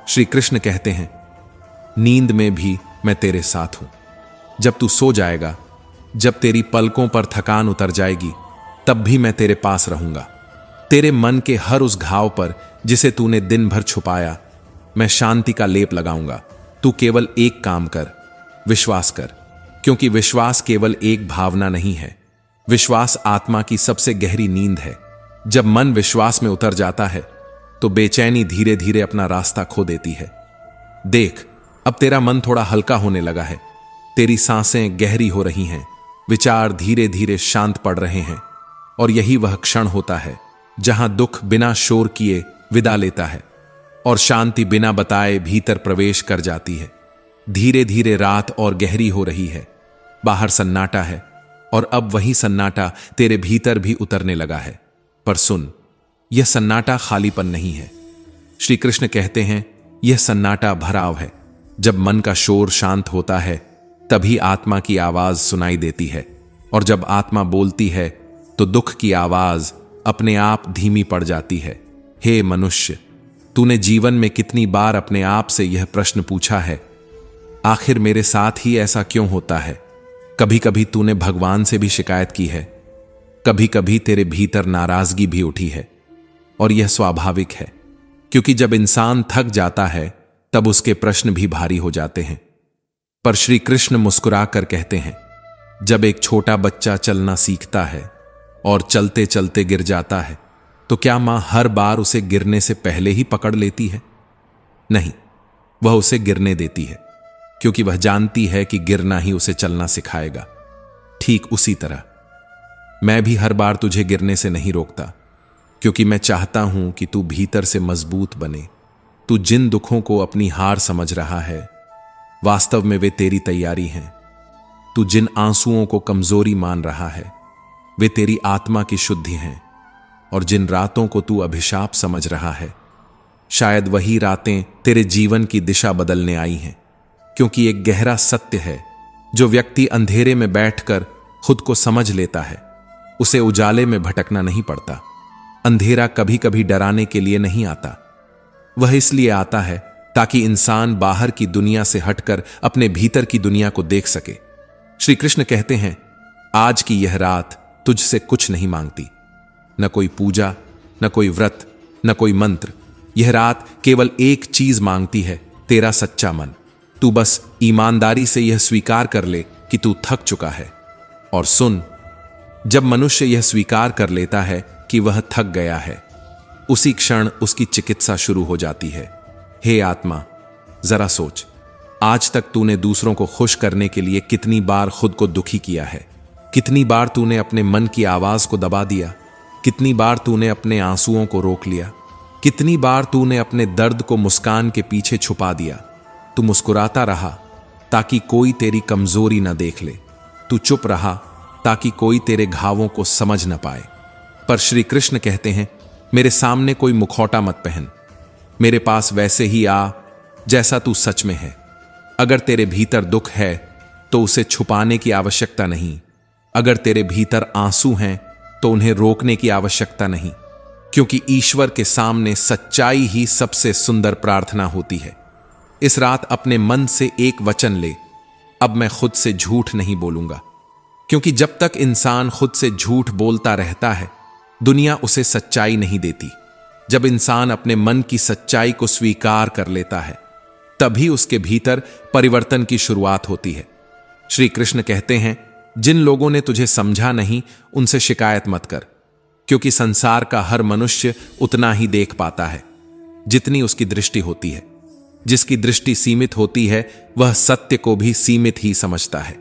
श्री कृष्ण कहते हैं, नींद में भी मैं तेरे साथ हूं। जब तू सो जाएगा, जब तेरी पलकों पर थकान उतर जाएगी, तब भी मैं तेरे पास रहूंगा। तेरे मन के हर उस घाव पर जिसे तूने दिन भर छुपाया, मैं शांति का लेप लगाऊंगा। तू केवल एक काम कर, विश्वास कर, क्योंकि विश्वास केवल एक भावना नहीं है। विश्वास आत्मा की सबसे गहरी नींद है। जब मन विश्वास में उतर जाता है तो बेचैनी धीरे धीरे अपना रास्ता खो देती है। देख, अब तेरा मन थोड़ा हल्का होने लगा है। तेरी सांसें गहरी हो रही हैं, विचार धीरे धीरे शांत पड़ रहे हैं। और यही वह क्षण होता है जहां दुख बिना शोर किए विदा लेता है और शांति बिना बताए भीतर प्रवेश कर जाती है। धीरे धीरे रात और गहरी हो रही है। बाहर सन्नाटा है और अब वही सन्नाटा तेरे भीतर भी उतरने लगा है। पर सुन, यह सन्नाटा खालीपन नहीं है। श्री कृष्ण कहते हैं, यह सन्नाटा भराव है। जब मन का शोर शांत होता है, तभी आत्मा की आवाज सुनाई देती है। और जब आत्मा बोलती है तो दुख की आवाज अपने आप धीमी पड़ जाती है। हे मनुष्य, तूने जीवन में कितनी बार अपने आप से यह प्रश्न पूछा है, आखिर मेरे साथ ही ऐसा क्यों होता है? कभी कभी तूने भगवान से भी शिकायत की है, कभी कभी तेरे भीतर नाराजगी भी उठी है। और यह स्वाभाविक है, क्योंकि जब इंसान थक जाता है तब उसके प्रश्न भी भारी हो जाते हैं। पर श्री कृष्ण मुस्कुरा कर कहते हैं, जब एक छोटा बच्चा चलना सीखता है और चलते चलते गिर जाता है, तो क्या मां हर बार उसे गिरने से पहले ही पकड़ लेती है? नहीं, वह उसे गिरने देती है, क्योंकि वह जानती है कि गिरना ही उसे चलना सिखाएगा। ठीक उसी तरह मैं भी हर बार तुझे गिरने से नहीं रोकता, क्योंकि मैं चाहता हूं कि तू भीतर से मजबूत बने। तू जिन दुखों को अपनी हार समझ रहा है, वास्तव में वे तेरी तैयारी हैं। तू जिन आंसुओं को कमजोरी मान रहा है, वे तेरी आत्मा की शुद्धि हैं। और जिन रातों को तू अभिशाप समझ रहा है, शायद वही रातें तेरे जीवन की दिशा बदलने आई हैं। क्योंकि एक गहरा सत्य है, जो व्यक्ति अंधेरे में बैठकर खुद को समझ लेता है, उसे उजाले में भटकना नहीं पड़ता। अंधेरा कभी कभी डराने के लिए नहीं आता, वह इसलिए आता है ताकि इंसान बाहर की दुनिया से हटकर अपने भीतर की दुनिया को देख सके। श्री कृष्ण कहते हैं, आज की यह रात तुझसे कुछ नहीं मांगती, न कोई पूजा, न कोई व्रत, न कोई मंत्र। यह रात केवल एक चीज मांगती है, तेरा सच्चा मन। तू बस ईमानदारी से यह स्वीकार कर ले कि तू थक चुका है। और सुन, जब मनुष्य यह स्वीकार कर लेता है कि वह थक गया है, उसी क्षण उसकी चिकित्सा शुरू हो जाती है। हे आत्मा, जरा सोच, आज तक तूने दूसरों को खुश करने के लिए कितनी बार खुद को दुखी किया है? कितनी बार तूने अपने मन की आवाज को दबा दिया? कितनी बार तूने अपने आंसुओं को रोक लिया? कितनी बार तूने अपने दर्द को मुस्कान के पीछे छुपा दिया? तू मुस्कुराता रहा ताकि कोई तेरी कमजोरी न देख ले। तू चुप रहा ताकि कोई तेरे घावों को समझ न पाए। पर श्री कृष्ण कहते हैं, मेरे सामने कोई मुखौटा मत पहन। मेरे पास वैसे ही आ जैसा तू सच में है। अगर तेरे भीतर दुख है तो उसे छुपाने की आवश्यकता नहीं। अगर तेरे भीतर आंसू हैं तो उन्हें रोकने की आवश्यकता नहीं, क्योंकि ईश्वर के सामने सच्चाई ही सबसे सुंदर प्रार्थना होती है। इस रात अपने मन से एक वचन ले, अब मैं खुद से झूठ नहीं बोलूंगा। क्योंकि जब तक इंसान खुद से झूठ बोलता रहता है, दुनिया उसे सच्चाई नहीं देती। जब इंसान अपने मन की सच्चाई को स्वीकार कर लेता है, तभी उसके भीतर परिवर्तन की शुरुआत होती है। श्री कृष्ण कहते हैं, जिन लोगों ने तुझे समझा नहीं, उनसे शिकायत मत कर, क्योंकि संसार का हर मनुष्य उतना ही देख पाता है जितनी उसकी दृष्टि होती है। जिसकी दृष्टि सीमित होती है, वह सत्य को भी सीमित ही समझता है।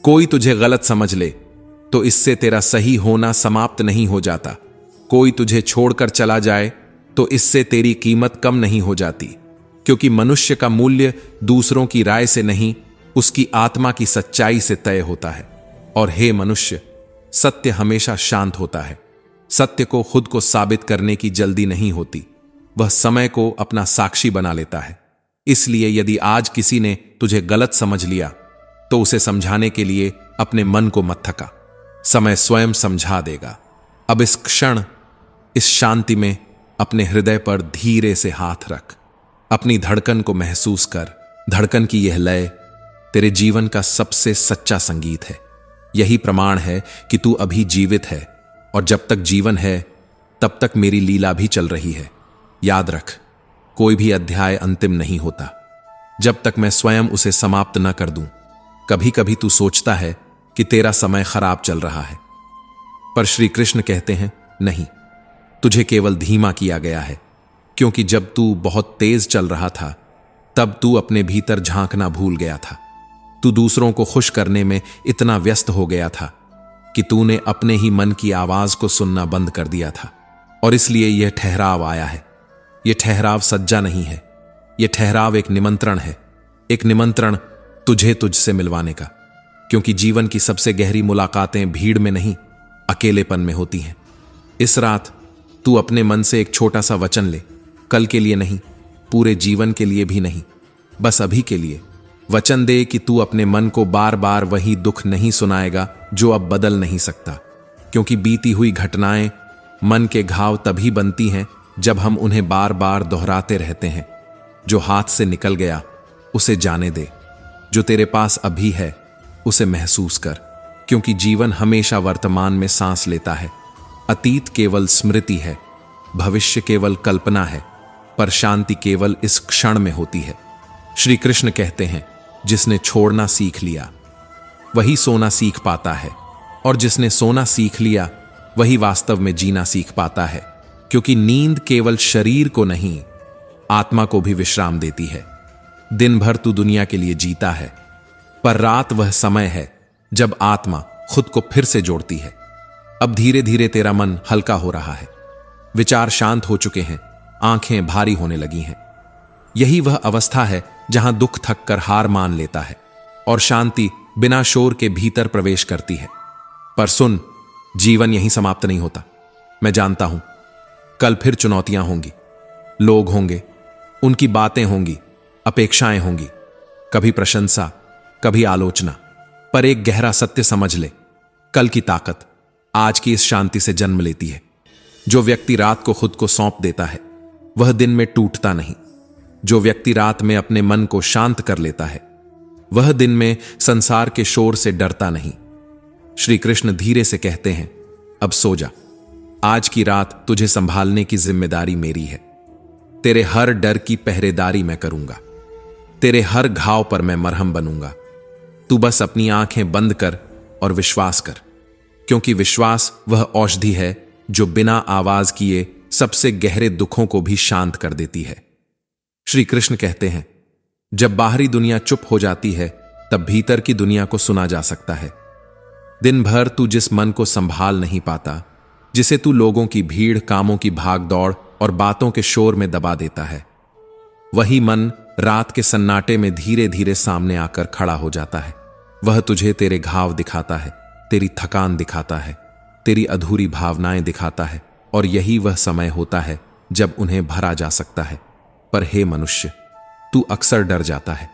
कोई तुझे गलत समझ ले तो इससे तेरा सही होना समाप्त नहीं हो जाता। कोई तुझे छोड़कर चला जाए तो इससे तेरी कीमत कम नहीं हो जाती, क्योंकि मनुष्य का मूल्य दूसरों की राय से नहीं, उसकी आत्मा की सच्चाई से तय होता है। और हे मनुष्य, सत्य हमेशा शांत होता है। सत्य को खुद को साबित करने की जल्दी नहीं होती, वह समय को अपना साक्षी बना लेता है। इसलिए यदि आज किसी ने तुझे गलत समझ लिया तो उसे समझाने के लिए अपने मन को मत थका, समय स्वयं समझा देगा। अब इस क्षण, इस शांति में अपने हृदय पर धीरे से हाथ रख। अपनी धड़कन को महसूस कर। धड़कन की यह लय तेरे जीवन का सबसे सच्चा संगीत है। यही प्रमाण है कि तू अभी जीवित है, और जब तक जीवन है तब तक मेरी लीला भी चल रही है। याद रख, कोई भी अध्याय अंतिम नहीं होता जब तक मैं स्वयं उसे समाप्त न कर दूं। कभी कभी तू सोचता है कि तेरा समय खराब चल रहा है, पर श्री कृष्ण कहते हैं नहीं, तुझे केवल धीमा किया गया है, क्योंकि जब तू बहुत तेज चल रहा था तब तू अपने भीतर झांकना भूल गया था। तू दूसरों को खुश करने में इतना व्यस्त हो गया था कि तूने अपने ही मन की आवाज को सुनना बंद कर दिया था, और इसलिए यह ठहराव आया है। यह ठहराव सज्जा नहीं है, यह ठहराव एक निमंत्रण है, एक निमंत्रण तुझे तुझसे मिलवाने का। क्योंकि जीवन की सबसे गहरी मुलाकातें भीड़ में नहीं, अकेलेपन में होती हैं। इस रात तू अपने मन से एक छोटा सा वचन ले, कल के लिए नहीं, पूरे जीवन के लिए भी नहीं, बस अभी के लिए। वचन दे कि तू अपने मन को बार बार वही दुख नहीं सुनाएगा जो अब बदल नहीं सकता, क्योंकि बीती हुई घटनाएं मन के घाव तभी बनती हैं जब हम उन्हें बार बार दोहराते रहते हैं। जो हाथ से निकल गया उसे जाने दे, जो तेरे पास अभी है उसे महसूस कर, क्योंकि जीवन हमेशा वर्तमान में सांस लेता है। अतीत केवल स्मृति है, भविष्य केवल कल्पना है, पर शांति केवल इस क्षण में होती है। श्री कृष्ण कहते हैं, जिसने छोड़ना सीख लिया वही सोना सीख पाता है, और जिसने सोना सीख लिया वही वास्तव में जीना सीख पाता है। क्योंकि नींद केवल शरीर को नहीं, आत्मा को भी विश्राम देती है। दिन भर तू दुनिया के लिए जीता है, पर रात वह समय है जब आत्मा खुद को फिर से जोड़ती है। अब धीरे धीरे तेरा मन हल्का हो रहा है, विचार शांत हो चुके हैं, आंखें भारी होने लगी हैं। यही वह अवस्था है जहां दुख थक कर हार मान लेता है और शांति बिना शोर के भीतर प्रवेश करती है। पर सुन, जीवन यहीं समाप्त नहीं होता। मैं जानता हूं कल फिर चुनौतियां होंगी, लोग होंगे, उनकी बातें होंगी, अपेक्षाएं होंगी, कभी प्रशंसा, कभी आलोचना। पर एक गहरा सत्य समझ ले, कल की ताकत आज की इस शांति से जन्म लेती है। जो व्यक्ति रात को खुद को सौंप देता है वह दिन में टूटता नहीं। जो व्यक्ति रात में अपने मन को शांत कर लेता है वह दिन में संसार के शोर से डरता नहीं। श्री कृष्ण धीरे से कहते हैं, अब सो जा। आज की रात तुझे संभालने की जिम्मेदारी मेरी है। तेरे हर डर की पहरेदारी मैं करूंगा, तेरे हर घाव पर मैं मरहम बनूंगा। तू बस अपनी आंखें बंद कर और विश्वास कर, क्योंकि विश्वास वह औषधि है जो बिना आवाज किए सबसे गहरे दुखों को भी शांत कर देती है। श्री कृष्ण कहते हैं, जब बाहरी दुनिया चुप हो जाती है तब भीतर की दुनिया को सुना जा सकता है। दिन भर तू जिस मन को संभाल नहीं पाता, जिसे तू लोगों की भीड़, कामों की भाग दौड़ और बातों के शोर में दबा देता है, वही मन रात के सन्नाटे में धीरे धीरे सामने आकर खड़ा हो जाता है। वह तुझे तेरे घाव दिखाता है, तेरी थकान दिखाता है, तेरी अधूरी भावनाएं दिखाता है, और यही वह समय होता है जब उन्हें भरा जा सकता है। पर हे मनुष्य, तू अक्सर डर जाता है।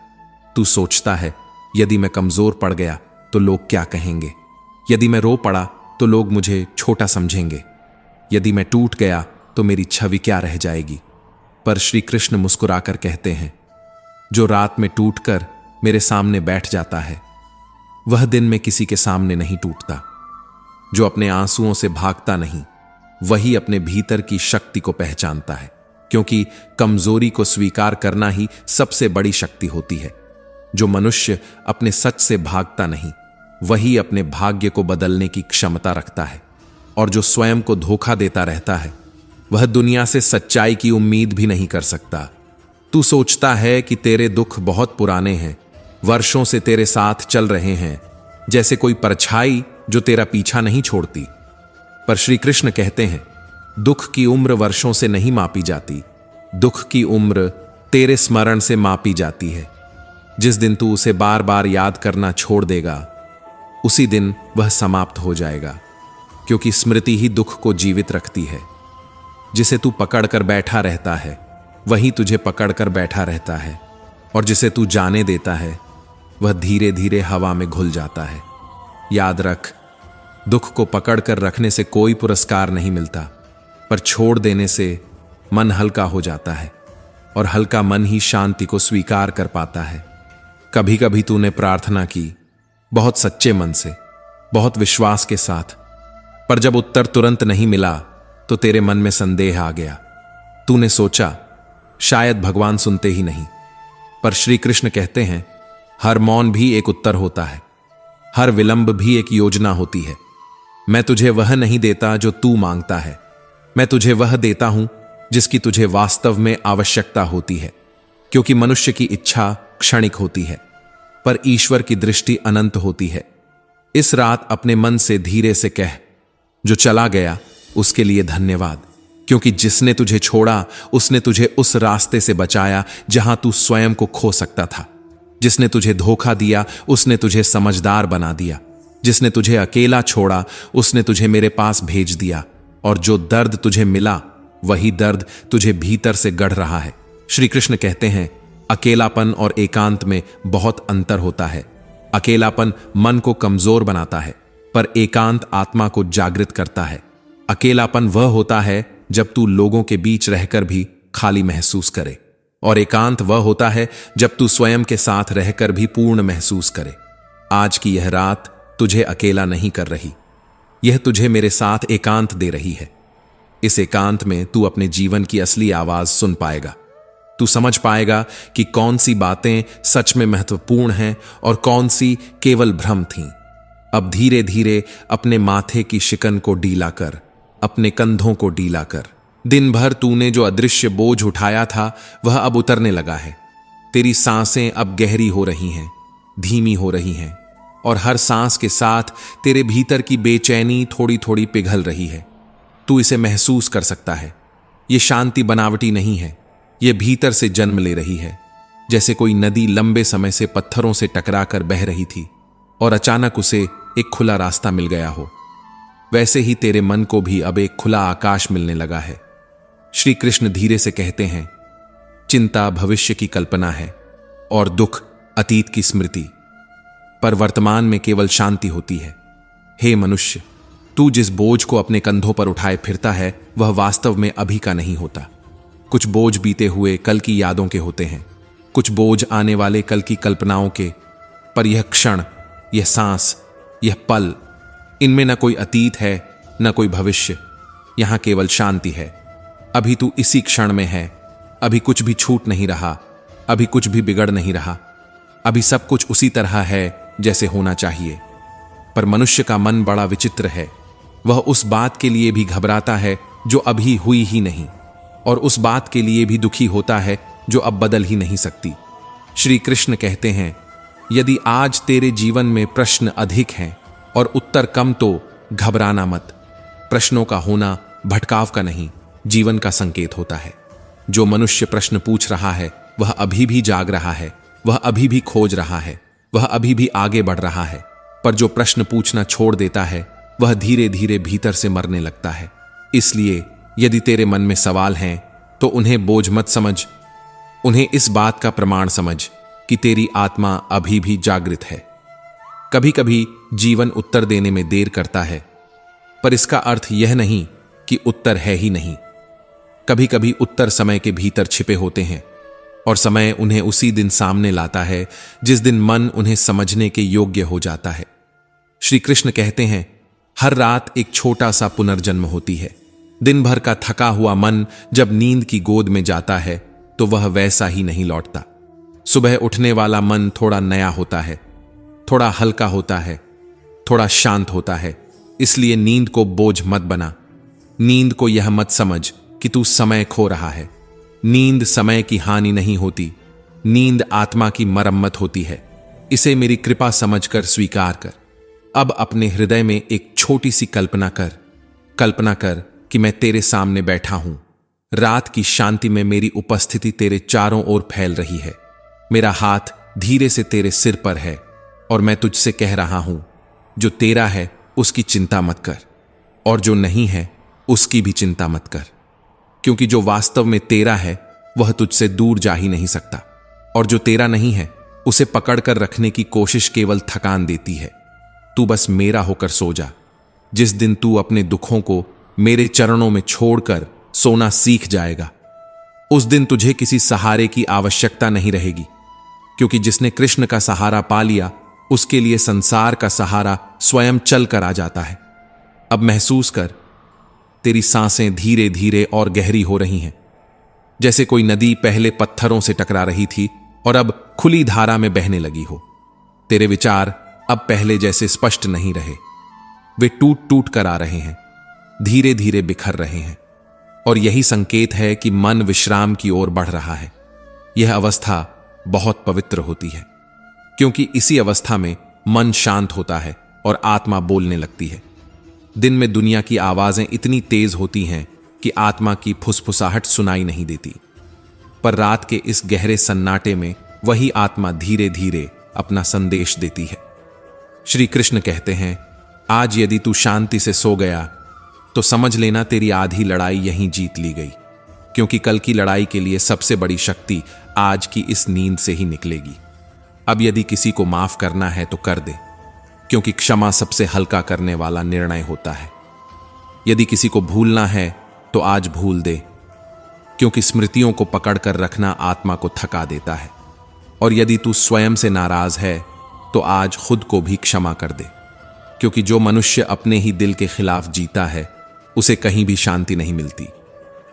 तू सोचता है, यदि मैं कमजोर पड़ गया तो लोग क्या कहेंगे, यदि मैं रो पड़ा तो लोग मुझे छोटा समझेंगे, यदि मैं टूट गया तो मेरी छवि क्या रह जाएगी। पर श्री कृष्ण मुस्कुराकर कहते हैं, जो रात में टूटकर मेरे सामने बैठ जाता है वह दिन में किसी के सामने नहीं टूटता। जो अपने आंसुओं से भागता नहीं वही अपने भीतर की शक्ति को पहचानता है, क्योंकि कमजोरी को स्वीकार करना ही सबसे बड़ी शक्ति होती है। जो मनुष्य अपने सच से भागता नहीं वही अपने भाग्य को बदलने की क्षमता रखता है, और जो स्वयं को धोखा देता रहता है वह दुनिया से सच्चाई की उम्मीद भी नहीं कर सकता। तू सोचता है कि तेरे दुख बहुत पुराने हैं, वर्षों से तेरे साथ चल रहे हैं, जैसे कोई परछाई जो तेरा पीछा नहीं छोड़ती। पर श्री कृष्ण कहते हैं, दुख की उम्र वर्षों से नहीं मापी जाती, दुख की उम्र तेरे स्मरण से मापी जाती है। जिस दिन तू उसे बार बार याद करना छोड़ देगा उसी दिन वह समाप्त हो जाएगा, क्योंकि स्मृति ही दुख को जीवित रखती है। जिसे तू पकड़कर बैठा रहता है वही तुझे पकड़कर बैठा रहता है, और जिसे तू जाने देता है वह धीरे धीरे हवा में घुल जाता है। याद रख, दुख को पकड़कर रखने से कोई पुरस्कार नहीं मिलता, पर छोड़ देने से मन हल्का हो जाता है। और हल्का मन ही शांति को स्वीकार कर पाता है। कभी कभी तूने प्रार्थना की, बहुत सच्चे मन से, बहुत विश्वास के साथ, पर जब उत्तर तुरंत नहीं मिला तो तेरे मन में संदेह आ गया। तूने सोचा शायद भगवान सुनते ही नहीं। पर श्री कृष्ण कहते हैं, हर मौन भी एक उत्तर होता है, हर विलंब भी एक योजना होती है। मैं तुझे वह नहीं देता जो तू मांगता है, मैं तुझे वह देता हूं जिसकी तुझे वास्तव में आवश्यकता होती है। क्योंकि मनुष्य की इच्छा क्षणिक होती है, पर ईश्वर की दृष्टि अनंत होती है। इस रात अपने मन से धीरे से कह, जो चला गया उसके लिए धन्यवाद, क्योंकि जिसने तुझे छोड़ा उसने तुझे उस रास्ते से बचाया जहां तू स्वयं को खो सकता था। जिसने तुझे धोखा दिया उसने तुझे समझदार बना दिया। जिसने तुझे अकेला छोड़ा उसने तुझे मेरे पास भेज दिया। और जो दर्द तुझे मिला वही दर्द तुझे भीतर से गढ़ रहा है। श्री कृष्ण कहते हैं, अकेलापन और एकांत में बहुत अंतर होता है। अकेलापन मन को कमजोर बनाता है, पर एकांत आत्मा को जागृत करता है। अकेलापन वह होता है जब तू लोगों के बीच रहकर भी खाली महसूस करे, और एकांत वह होता है जब तू स्वयं के साथ रहकर भी पूर्ण महसूस करे। आज की यह रात तुझे अकेला नहीं कर रही, यह तुझे मेरे साथ एकांत दे रही है। इस एकांत में तू अपने जीवन की असली आवाज सुन पाएगा। तू समझ पाएगा कि कौन सी बातें सच में महत्वपूर्ण हैं और कौन सी केवल भ्रम थीं। अब धीरे धीरे अपने माथे की शिकन को ढीला कर, अपने कंधों को ढीला कर। दिन भर तूने जो अदृश्य बोझ उठाया था वह अब उतरने लगा है। तेरी सांसें अब गहरी हो रही हैं, धीमी हो रही हैं, और हर सांस के साथ तेरे भीतर की बेचैनी थोड़ी थोड़ी पिघल रही है। तू इसे महसूस कर सकता है। यह शांति बनावटी नहीं है, यह भीतर से जन्म ले रही है। जैसे कोई नदी लंबे समय से पत्थरों से टकराकर बह रही थी और अचानक उसे एक खुला रास्ता मिल गया हो, वैसे ही तेरे मन को भी अब एक खुला आकाश मिलने लगा है। श्री कृष्ण धीरे से कहते हैं, चिंता भविष्य की कल्पना है और दुख अतीत की स्मृति, पर वर्तमान में केवल शांति होती है। हे मनुष्य, तू जिस बोझ को अपने कंधों पर उठाए फिरता है वह वास्तव में अभी का नहीं होता। कुछ बोझ बीते हुए कल की यादों के होते हैं, कुछ बोझ आने वाले कल की कल्पनाओं के, पर यह क्षण, यह सांस, यह पल, इनमें न कोई अतीत है न कोई भविष्य, यहां केवल शांति है। अभी तू इसी क्षण में है, अभी कुछ भी छूट नहीं रहा, अभी कुछ भी बिगड़ नहीं रहा, अभी सब कुछ उसी तरह है जैसे होना चाहिए। पर मनुष्य का मन बड़ा विचित्र है, वह उस बात के लिए भी घबराता है जो अभी हुई ही नहीं, और उस बात के लिए भी दुखी होता है जो अब बदल ही नहीं सकती। श्री कृष्ण कहते हैं, यदि आज तेरे जीवन में प्रश्न अधिक हैं और उत्तर कम तो घबराना मत। प्रश्नों का होना भटकाव का नहीं, जीवन का संकेत होता है। जो मनुष्य प्रश्न पूछ रहा है वह अभी भी जाग रहा है, वह अभी भी खोज रहा है, वह अभी भी आगे बढ़ रहा है। पर जो प्रश्न पूछना छोड़ देता है वह धीरे धीरे भीतर से मरने लगता है। इसलिए यदि तेरे मन में सवाल हैं तो उन्हें बोझ मत समझ, उन्हें इस बात का प्रमाण समझ कि तेरी आत्मा अभी भी जागृत है। कभी कभी जीवन उत्तर देने में देर करता है, पर इसका अर्थ यह नहीं कि उत्तर है ही नहीं। कभी कभी उत्तर समय के भीतर छिपे होते हैं और समय उन्हें उसी दिन सामने लाता है जिस दिन मन उन्हें समझने के योग्य हो जाता है। श्री कृष्ण कहते हैं, हर रात एक छोटा सा पुनर्जन्म होती है। दिन भर का थका हुआ मन जब नींद की गोद में जाता है तो वह वैसा ही नहीं लौटता। सुबह उठने वाला मन थोड़ा नया होता है, थोड़ा हल्का होता है, थोड़ा शांत होता है। इसलिए नींद को बोझ मत बना। नींद को यह मत समझ कि तू समय खो रहा है। नींद समय की हानि नहीं होती, नींद आत्मा की मरम्मत होती है। इसे मेरी कृपा समझकर स्वीकार कर। अब अपने हृदय में एक छोटी सी कल्पना कर। कल्पना कर कि मैं तेरे सामने बैठा हूं। रात की शांति में मेरी उपस्थिति तेरे चारों ओर फैल रही है। मेरा हाथ धीरे से तेरे सिर पर है और मैं तुझसे कह रहा हूं, जो तेरा है उसकी चिंता मत कर, और जो नहीं है उसकी भी चिंता मत कर। क्योंकि जो वास्तव में तेरा है वह तुझसे दूर जा ही नहीं सकता, और जो तेरा नहीं है उसे पकड़कर रखने की कोशिश केवल थकान देती है। तू बस मेरा होकर सो जा। जिस दिन तू अपने दुखों को मेरे चरणों में छोड़कर सोना सीख जाएगा, उस दिन तुझे किसी सहारे की आवश्यकता नहीं रहेगी, क्योंकि जिसने कृष्ण का सहारा पा लिया उसके लिए संसार का सहारा स्वयं चल कर आ जाता है। अब महसूस कर, तेरी सांसें धीरे धीरे और गहरी हो रही हैं, जैसे कोई नदी पहले पत्थरों से टकरा रही थी और अब खुली धारा में बहने लगी हो। तेरे विचार अब पहले जैसे स्पष्ट नहीं रहे, वे टूट टूट कर आ रहे हैं, धीरे धीरे बिखर रहे हैं, और यही संकेत है कि मन विश्राम की ओर बढ़ रहा है। यह अवस्था बहुत पवित्र होती है, क्योंकि इसी अवस्था में मन शांत होता है और आत्मा बोलने लगती है। दिन में दुनिया की आवाजें इतनी तेज होती हैं कि आत्मा की फुसफुसाहट सुनाई नहीं देती, पर रात के इस गहरे सन्नाटे में वही आत्मा धीरे धीरे अपना संदेश देती है। श्री कृष्ण कहते हैं, आज यदि तू शांति से सो गया तो समझ लेना तेरी आधी लड़ाई यहीं जीत ली गई, क्योंकि कल की लड़ाई के लिए सबसे बड़ी शक्ति आज की इस नींद से ही निकलेगी। अब यदि किसी को माफ करना है तो कर दे, क्योंकि क्षमा सबसे हल्का करने वाला निर्णय होता है। यदि किसी को भूलना है तो आज भूल दे, क्योंकि स्मृतियों को पकड़कर रखना आत्मा को थका देता है। और यदि तू स्वयं से नाराज है तो आज खुद को भी क्षमा कर दे, क्योंकि जो मनुष्य अपने ही दिल के खिलाफ जीता है उसे कहीं भी शांति नहीं मिलती।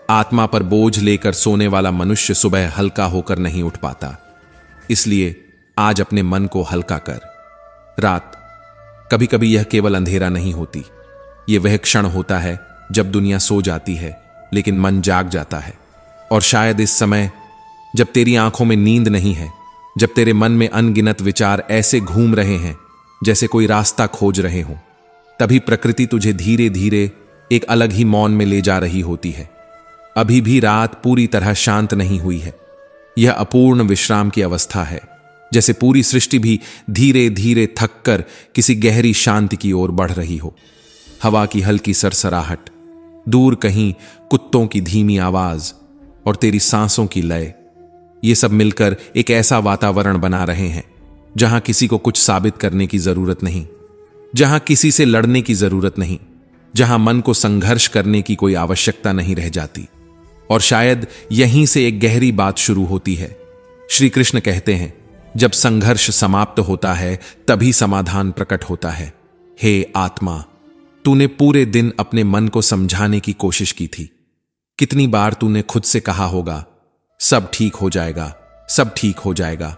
आत्मा पर बोझ लेकर सोने वाला मनुष्य सुबह हल्का होकर नहीं उठ पाता। इसलिए आज अपने मन को हल्का कर। रात कभी कभी यह केवल अंधेरा नहीं होती, यह वह क्षण होता है जब दुनिया सो जाती है लेकिन मन जाग जाता है। और शायद इस समय जब तेरी आंखों में नींद नहीं है, जब तेरे मन में अनगिनत विचार ऐसे घूम रहे हैं जैसे कोई रास्ता खोज रहे हों, तभी प्रकृति तुझे धीरे धीरे एक अलग ही मौन में ले जा रही होती है। अभी भी रात पूरी तरह शांत नहीं हुई है। यह अपूर्ण विश्राम की अवस्था है, जैसे पूरी सृष्टि भी धीरे धीरे थककर किसी गहरी शांति की ओर बढ़ रही हो। हवा की हल्की सरसराहट, दूर कहीं कुत्तों की धीमी आवाज और तेरी सांसों की लय, ये सब मिलकर एक ऐसा वातावरण बना रहे हैं जहां किसी को कुछ साबित करने की जरूरत नहीं, जहां किसी से लड़ने की जरूरत नहीं, जहां मन को संघर्ष करने की कोई आवश्यकता नहीं रह जाती। और शायद यहीं से एक गहरी बात शुरू होती है। श्री कृष्ण कहते हैं, जब संघर्ष समाप्त होता है तभी समाधान प्रकट होता है। हे आत्मा, तूने पूरे दिन अपने मन को समझाने की कोशिश की थी। कितनी बार तूने खुद से कहा होगा, सब ठीक हो जाएगा, सब ठीक हो जाएगा,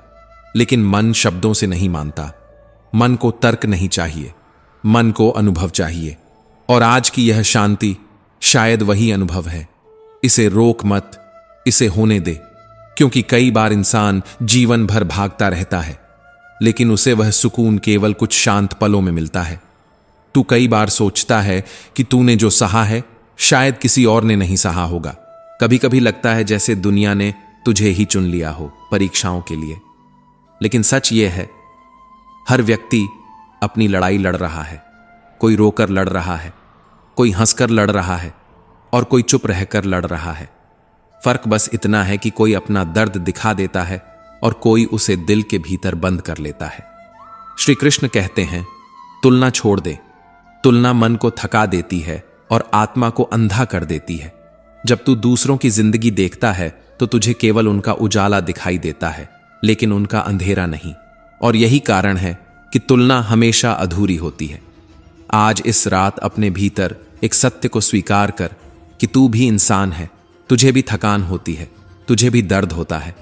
लेकिन मन शब्दों से नहीं मानता। मन को तर्क नहीं चाहिए, मन को अनुभव चाहिए। और आज की यह शांति शायद वही अनुभव है। इसे रोक मत, इसे होने दे, क्योंकि कई बार इंसान जीवन भर भागता रहता है, लेकिन उसे वह सुकून केवल कुछ शांत पलों में मिलता है। तू कई बार सोचता है कि तूने जो सहा है शायद किसी और ने नहीं सहा होगा। कभी कभी लगता है जैसे दुनिया ने तुझे ही चुन लिया हो परीक्षाओं के लिए। लेकिन सच यह है, हर व्यक्ति अपनी लड़ाई लड़ रहा है। कोई रोकर लड़ रहा है, कोई हंसकर लड़ रहा है और कोई चुप रहकर लड़ रहा है। फर्क बस इतना है कि कोई अपना दर्द दिखा देता है और कोई उसे दिल के भीतर बंद कर लेता है। श्री कृष्ण कहते हैं, तुलना छोड़ दे। तुलना मन को थका देती है और आत्मा को अंधा कर देती है। जब तू दूसरों की जिंदगी देखता है तो तुझे केवल उनका उजाला दिखाई देता है, लेकिन उनका अंधेरा नहीं। और यही कारण है कि तुलना हमेशा अधूरी होती है। आज इस रात अपने भीतर एक सत्य को स्वीकार कर कि तू भी इंसान है, तुझे भी थकान होती है, तुझे भी दर्द होता है,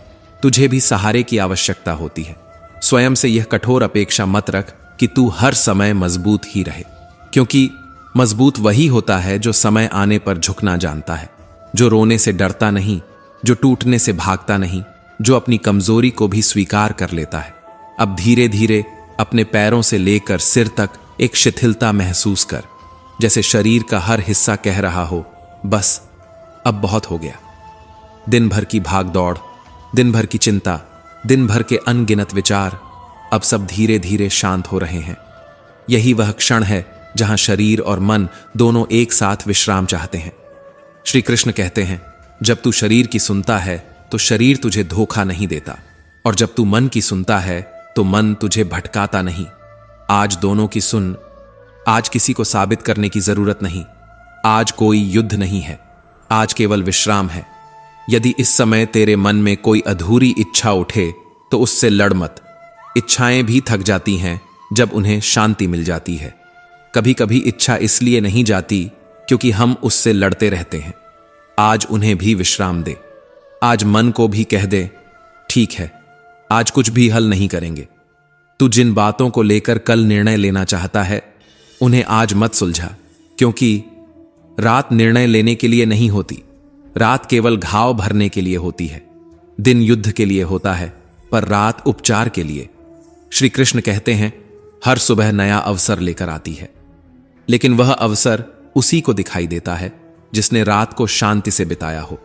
तुझे भी सहारे की आवश्यकता होती है। स्वयं से यह कठोर अपेक्षा मत रख कि तू हर समय मजबूत ही रहे, क्योंकि मजबूत वही होता है जो समय आने पर झुकना जानता है, जो रोने से डरता नहीं, जो टूटने से भागता नहीं, जो अपनी कमजोरी को भी स्वीकार कर लेता है। अब धीरे धीरे अपने पैरों से लेकर सिर तक एक शिथिलता महसूस कर, जैसे शरीर का हर हिस्सा कह रहा हो, बस अब बहुत हो गया। दिन भर की भाग दौड़, दिन भर की चिंता, दिन भर के अनगिनत विचार, अब सब धीरे धीरे शांत हो रहे हैं। यही वह क्षण है जहां शरीर और मन दोनों एक साथ विश्राम चाहते हैं। श्री कृष्ण कहते हैं, जब तू शरीर की सुनता है तो शरीर तुझे धोखा नहीं देता, और जब तू मन की सुनता है तो मन तुझे भटकाता नहीं। आज दोनों की सुन। आज किसी को साबित करने की जरूरत नहीं। आज कोई युद्ध नहीं है, आज केवल विश्राम है। यदि इस समय तेरे मन में कोई अधूरी इच्छा उठे तो उससे लड़ मत। इच्छाएं भी थक जाती हैं जब उन्हें शांति मिल जाती है। कभी कभी इच्छा इसलिए नहीं जाती क्योंकि हम उससे लड़ते रहते हैं। आज उन्हें भी विश्राम दे। आज मन को भी कह दे, ठीक है, आज कुछ भी हल नहीं करेंगे। तू जिन बातों को लेकर कल निर्णय लेना चाहता है उन्हें आज मत सुलझा, क्योंकि रात निर्णय लेने के लिए नहीं होती। रात केवल घाव भरने के लिए होती है। दिन युद्ध के लिए होता है, पर रात उपचार के लिए। श्री कृष्ण कहते हैं, हर सुबह नया अवसर लेकर आती है, लेकिन वह अवसर उसी को दिखाई देता है जिसने रात को शांति से बिताया हो।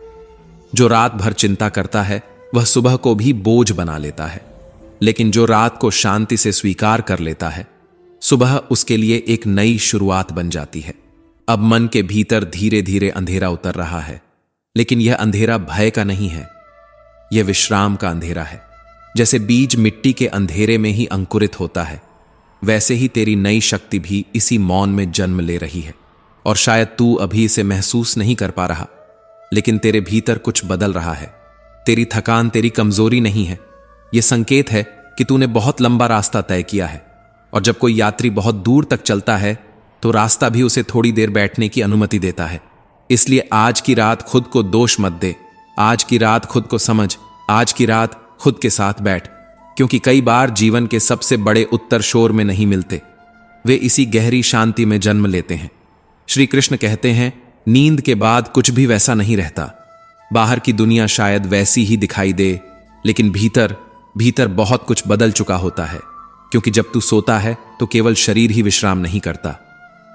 जो रात भर चिंता करता है वह सुबह को भी बोझ बना लेता है, लेकिन जो रात को शांति से स्वीकार कर लेता है, सुबह उसके लिए एक नई शुरुआत बन जाती है। अब मन के भीतर धीरे धीरे अंधेरा उतर रहा है, लेकिन यह अंधेरा भय का नहीं है, यह विश्राम का अंधेरा है। जैसे बीज मिट्टी के अंधेरे में ही अंकुरित होता है, वैसे ही तेरी नई शक्ति भी इसी मौन में जन्म ले रही है। और शायद तू अभी इसे महसूस नहीं कर पा रहा, लेकिन तेरे भीतर कुछ बदल रहा है। तेरी थकान तेरी कमजोरी नहीं है, यह संकेत है कि तूने बहुत लंबा रास्ता तय किया है। और जब कोई यात्री बहुत दूर तक चलता है तो रास्ता भी उसे थोड़ी देर बैठने की अनुमति देता है। इसलिए आज की रात खुद को दोष मत दे। आज की रात खुद को समझ। आज की रात खुद के साथ बैठ, क्योंकि कई बार जीवन के सबसे बड़े उत्तर शोर में नहीं मिलते, वे इसी गहरी शांति में जन्म लेते हैं। श्री कृष्ण कहते हैं, नींद के बाद कुछ भी वैसा नहीं रहता। बाहर की दुनिया शायद वैसी ही दिखाई दे, लेकिन भीतर भीतर बहुत कुछ बदल चुका होता है। क्योंकि जब तू सोता है तो केवल शरीर ही विश्राम नहीं करता,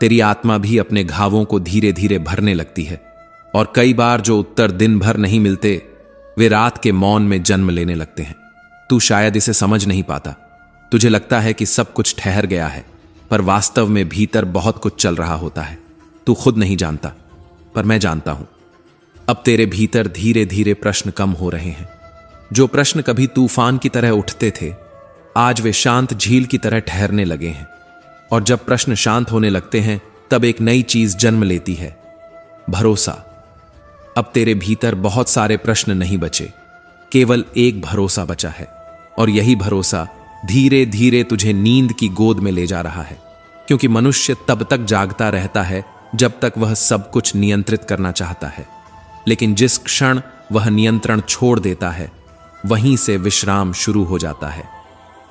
तेरी आत्मा भी अपने घावों को धीरे धीरे भरने लगती है। और कई बार जो उत्तर दिन भर नहीं मिलते, वे रात के मौन में जन्म लेने लगते हैं। तू शायद इसे समझ नहीं पाता। तुझे लगता है कि सब कुछ ठहर गया है, पर वास्तव में भीतर बहुत कुछ चल रहा होता है। तू खुद नहीं जानता, पर मैं जानता हूं। अब तेरे भीतर धीरे धीरे प्रश्न कम हो रहे हैं। जो प्रश्न कभी तूफान की तरह उठते थे, आज वे शांत झील की तरह ठहरने लगे हैं। और जब प्रश्न शांत होने लगते हैं, तब एक नई चीज जन्म लेती है, भरोसा। अब तेरे भीतर बहुत सारे प्रश्न नहीं बचे, केवल एक भरोसा बचा है। और यही भरोसा धीरे धीरे तुझे नींद की गोद में ले जा रहा है। क्योंकि मनुष्य तब तक जागता रहता है जब तक वह सब कुछ नियंत्रित करना चाहता है, लेकिन जिस क्षण वह नियंत्रण छोड़ देता है, वहीं से विश्राम शुरू हो जाता है।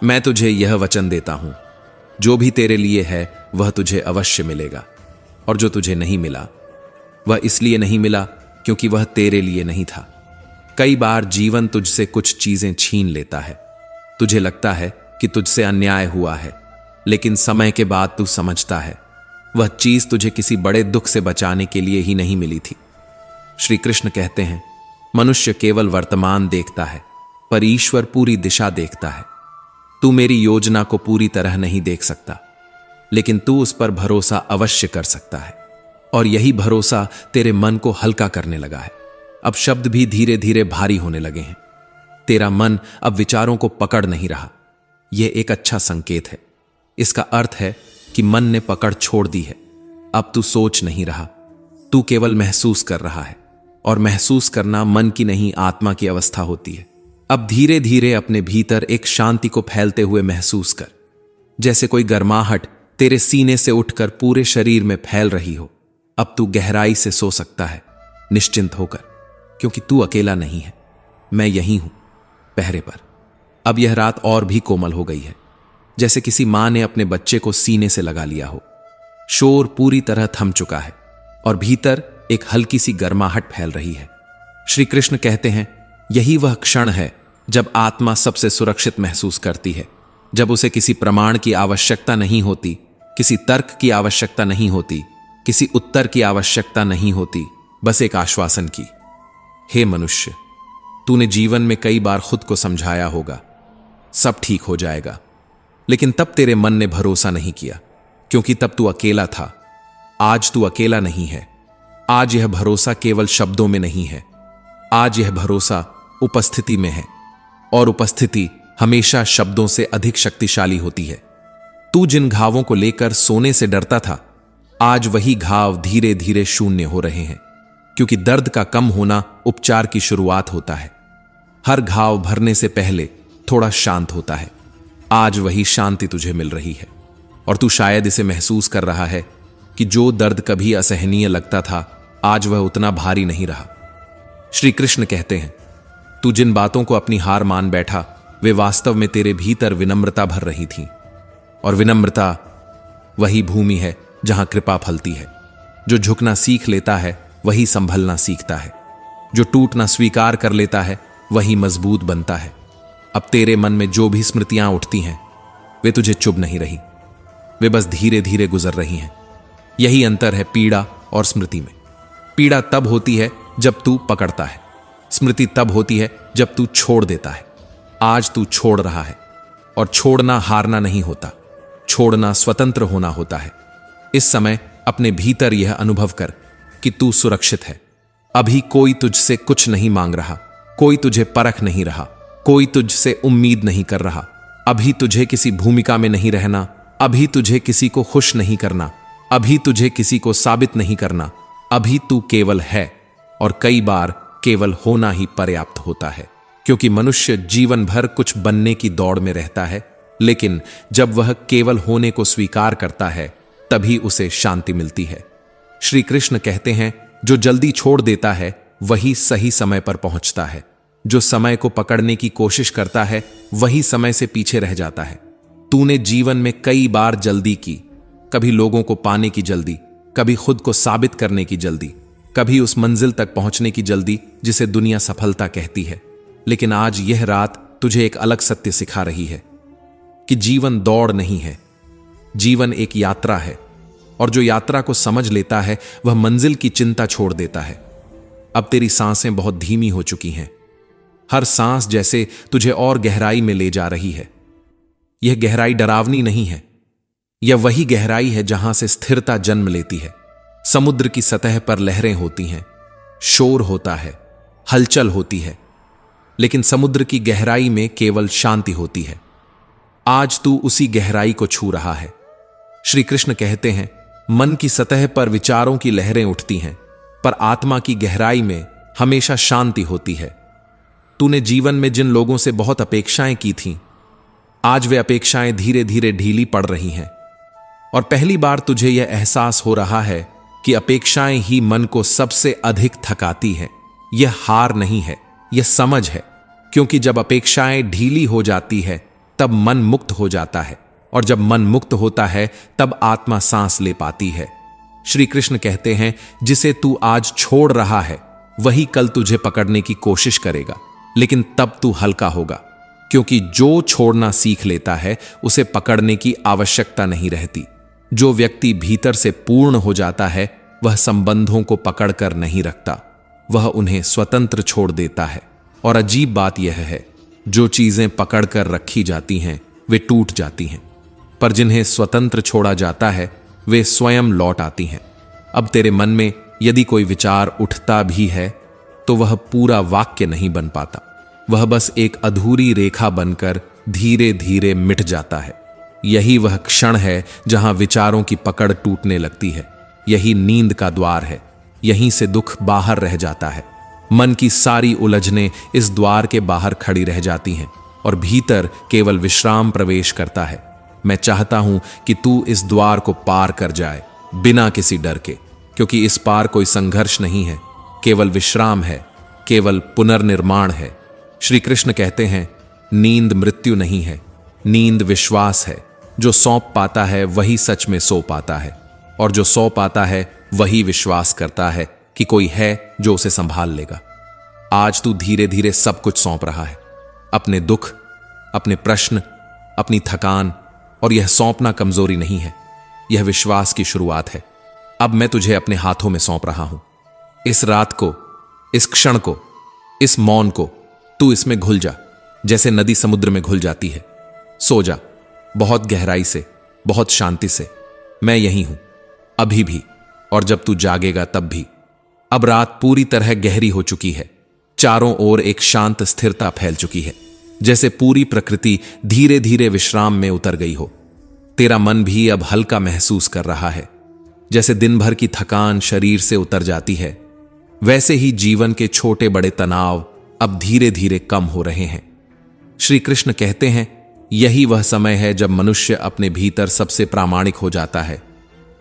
मैं तुझे यह वचन देता हूं, जो भी तेरे लिए है वह तुझे अवश्य मिलेगा। और जो तुझे नहीं मिला, वह इसलिए नहीं मिला क्योंकि वह तेरे लिए नहीं था। कई बार जीवन तुझसे कुछ चीजें छीन लेता है। तुझे लगता है कि तुझसे अन्याय हुआ है, लेकिन समय के बाद तू समझता है वह चीज तुझे किसी बड़े दुख से बचाने के लिए ही नहीं मिली थी। श्री कृष्ण कहते हैं, मनुष्य केवल वर्तमान देखता है, पर ईश्वर पूरी दिशा देखता है। तू मेरी योजना को पूरी तरह नहीं देख सकता, लेकिन तू उस पर भरोसा अवश्य कर सकता है। और यही भरोसा तेरे मन को हल्का करने लगा है। अब शब्द भी धीरे धीरे भारी होने लगे हैं। तेरा मन अब विचारों को पकड़ नहीं रहा। यह एक अच्छा संकेत है। इसका अर्थ है कि मन ने पकड़ छोड़ दी है। अब तू सोच नहीं रहा, तू केवल महसूस कर रहा है। और महसूस करना मन की नहीं, आत्मा की अवस्था होती है। अब धीरे धीरे अपने भीतर एक शांति को फैलते हुए महसूस कर, जैसे कोई गर्माहट तेरे सीने से उठकर पूरे शरीर में फैल रही हो। अब तू गहराई से सो सकता है, निश्चिंत होकर, क्योंकि तू अकेला नहीं है। मैं यहीं हूं, पहरे पर। अब यह रात और भी कोमल हो गई है, जैसे किसी मां ने अपने बच्चे को सीने से लगा लिया हो। शोर पूरी तरह थम चुका है और भीतर एक हल्की सी गर्माहट फैल रही है। श्री कृष्ण कहते हैं, यही वह क्षण है जब आत्मा सबसे सुरक्षित महसूस करती है, जब उसे किसी प्रमाण की आवश्यकता नहीं होती, किसी तर्क की आवश्यकता नहीं होती, किसी उत्तर की आवश्यकता नहीं होती, बस एक आश्वासन की। हे मनुष्य, तूने जीवन में कई बार खुद को समझाया होगा, सब ठीक हो जाएगा, लेकिन तब तेरे मन ने भरोसा नहीं किया, क्योंकि तब तू अकेला था। आज तू अकेला नहीं है। आज यह भरोसा केवल शब्दों में नहीं है, आज यह भरोसा उपस्थिति में है। और उपस्थिति हमेशा शब्दों से अधिक शक्तिशाली होती है। तू जिन घावों को लेकर सोने से डरता था, आज वही घाव धीरे धीरे शून्य हो रहे हैं। क्योंकि दर्द का कम होना उपचार की शुरुआत होता है। हर घाव भरने से पहले थोड़ा शांत होता है। आज वही शांति तुझे मिल रही है और तू शायद इसे महसूस कर रहा है कि जो दर्द कभी असहनीय लगता था, आज वह उतना भारी नहीं रहा। श्री कृष्ण कहते हैं, तू जिन बातों को अपनी हार मान बैठा, वे वास्तव में तेरे भीतर विनम्रता भर रही थीं। और विनम्रता वही भूमि है जहां कृपा फलती है। जो झुकना सीख लेता है वही संभलना सीखता है। जो टूटना स्वीकार कर लेता है वही मजबूत बनता है। अब तेरे मन में जो भी स्मृतियां उठती हैं, वे तुझे चुभ नहीं रही, वे बस धीरे धीरे गुजर रही हैं। यही अंतर है पीड़ा और स्मृति में। पीड़ा तब होती है जब तू पकड़ता है, स्मृति तब होती है जब तू छोड़ देता है। आज तू छोड़ रहा है, और छोड़ना हारना नहीं होता, छोड़ना स्वतंत्र होना होता है। इस समय अपने भीतर यह अनुभव कर कि तू सुरक्षित है। अभी कोई तुझसे कुछ नहीं मांग रहा, कोई तुझे परख नहीं रहा, कोई तुझसे उम्मीद नहीं कर रहा। अभी तुझे किसी भूमिका में नहीं रहना, अभी तुझे किसी को खुश नहीं करना, अभी तुझे किसी को साबित नहीं करना। अभी तू केवल है, और कई बार केवल होना ही पर्याप्त होता है। क्योंकि मनुष्य जीवन भर कुछ बनने की दौड़ में रहता है, लेकिन जब वह केवल होने को स्वीकार करता है, तभी उसे शांति मिलती है। श्री कृष्ण कहते हैं, जो जल्दी छोड़ देता है वही सही समय पर पहुंचता है। जो समय को पकड़ने की कोशिश करता है वही समय से पीछे रह जाता है। तूने जीवन में कई बार जल्दी की, कभी लोगों को पाने की जल्दी, कभी खुद को साबित करने की जल्दी, कभी उस मंजिल तक पहुंचने की जल्दी जिसे दुनिया सफलता कहती है। लेकिन आज यह रात तुझे एक अलग सत्य सिखा रही है कि जीवन दौड़ नहीं है, जीवन एक यात्रा है। और जो यात्रा को समझ लेता है वह मंजिल की चिंता छोड़ देता है। अब तेरी सांसें बहुत धीमी हो चुकी हैं। हर सांस जैसे तुझे और गहराई में ले जा रही है। यह गहराई डरावनी नहीं है, यह वही गहराई है जहां से स्थिरता जन्म लेती है। समुद्र की सतह पर लहरें होती हैं, शोर होता है, हलचल होती है, लेकिन समुद्र की गहराई में केवल शांति होती है। आज तू उसी गहराई को छू रहा है। श्री कृष्ण कहते हैं, मन की सतह पर विचारों की लहरें उठती हैं, पर आत्मा की गहराई में हमेशा शांति होती है। तूने जीवन में जिन लोगों से बहुत अपेक्षाएं की थीं, आज वे अपेक्षाएं धीरे धीरे ढीली पड़ रही हैं। और पहली बार तुझे यह एहसास हो रहा है कि अपेक्षाएं ही मन को सबसे अधिक थकाती हैं। यह हार नहीं है, यह समझ है। क्योंकि जब अपेक्षाएं ढीली हो जाती है तब मन मुक्त हो जाता है, और जब मन मुक्त होता है तब आत्मा सांस ले पाती है। श्री कृष्ण कहते हैं, जिसे तू आज छोड़ रहा है वही कल तुझे पकड़ने की कोशिश करेगा, लेकिन तब तू हल्का होगा। क्योंकि जो छोड़ना सीख लेता है उसे पकड़ने की आवश्यकता नहीं रहती। जो व्यक्ति भीतर से पूर्ण हो जाता है वह संबंधों को पकड़कर नहीं रखता, वह उन्हें स्वतंत्र छोड़ देता है। और अजीब बात यह है, जो चीजें पकड़कर रखी जाती हैं वे टूट जाती हैं, पर जिन्हें स्वतंत्र छोड़ा जाता है वे स्वयं लौट आती हैं। अब तेरे मन में यदि कोई विचार उठता भी है तो वह पूरा वाक्य नहीं बन पाता, वह बस एक अधूरी रेखा बनकर धीरे धीरे मिट जाता है। यही वह क्षण है जहां विचारों की पकड़ टूटने लगती है। यही नींद का द्वार है, यहीं से दुख बाहर रह जाता है। मन की सारी उलझनें इस द्वार के बाहर खड़ी रह जाती हैं और भीतर केवल विश्राम प्रवेश करता है। मैं चाहता हूं कि तू इस द्वार को पार कर जाए बिना किसी डर के, क्योंकि इस पार कोई संघर्ष नहीं है, केवल विश्राम है, केवल पुनर्निर्माण है। श्री कृष्ण कहते हैं, नींद मृत्यु नहीं है, नींद विश्वास है। जो सौंप पाता है वही सच में सो पाता है, और जो सो पाता है वही विश्वास करता है कि कोई है जो उसे संभाल लेगा। आज तू धीरे धीरे सब कुछ सौंप रहा है, अपने दुख, अपने प्रश्न, अपनी थकान। और यह सौंपना कमजोरी नहीं है, यह विश्वास की शुरुआत है। अब मैं तुझे अपने हाथों में सौंप रहा हूं। इस रात को, इस क्षण को, इस मौन को, तू इसमें घुल जा जैसे नदी समुद्र में घुल जाती है। सो जा बहुत गहराई से, बहुत शांति से। मैं यहीं हूं अभी भी, और जब तू जागेगा तब भी। अब रात पूरी तरह गहरी हो चुकी है, चारों ओर एक शांत स्थिरता फैल चुकी है, जैसे पूरी प्रकृति धीरे धीरे विश्राम में उतर गई हो। तेरा मन भी अब हल्का महसूस कर रहा है, जैसे दिन भर की थकान शरीर से उतर जाती है। वैसे ही जीवन के छोटे बड़े तनाव अब धीरे धीरे कम हो रहे हैं। श्री कृष्ण कहते हैं, यही वह समय है जब मनुष्य अपने भीतर सबसे प्रामाणिक हो जाता है।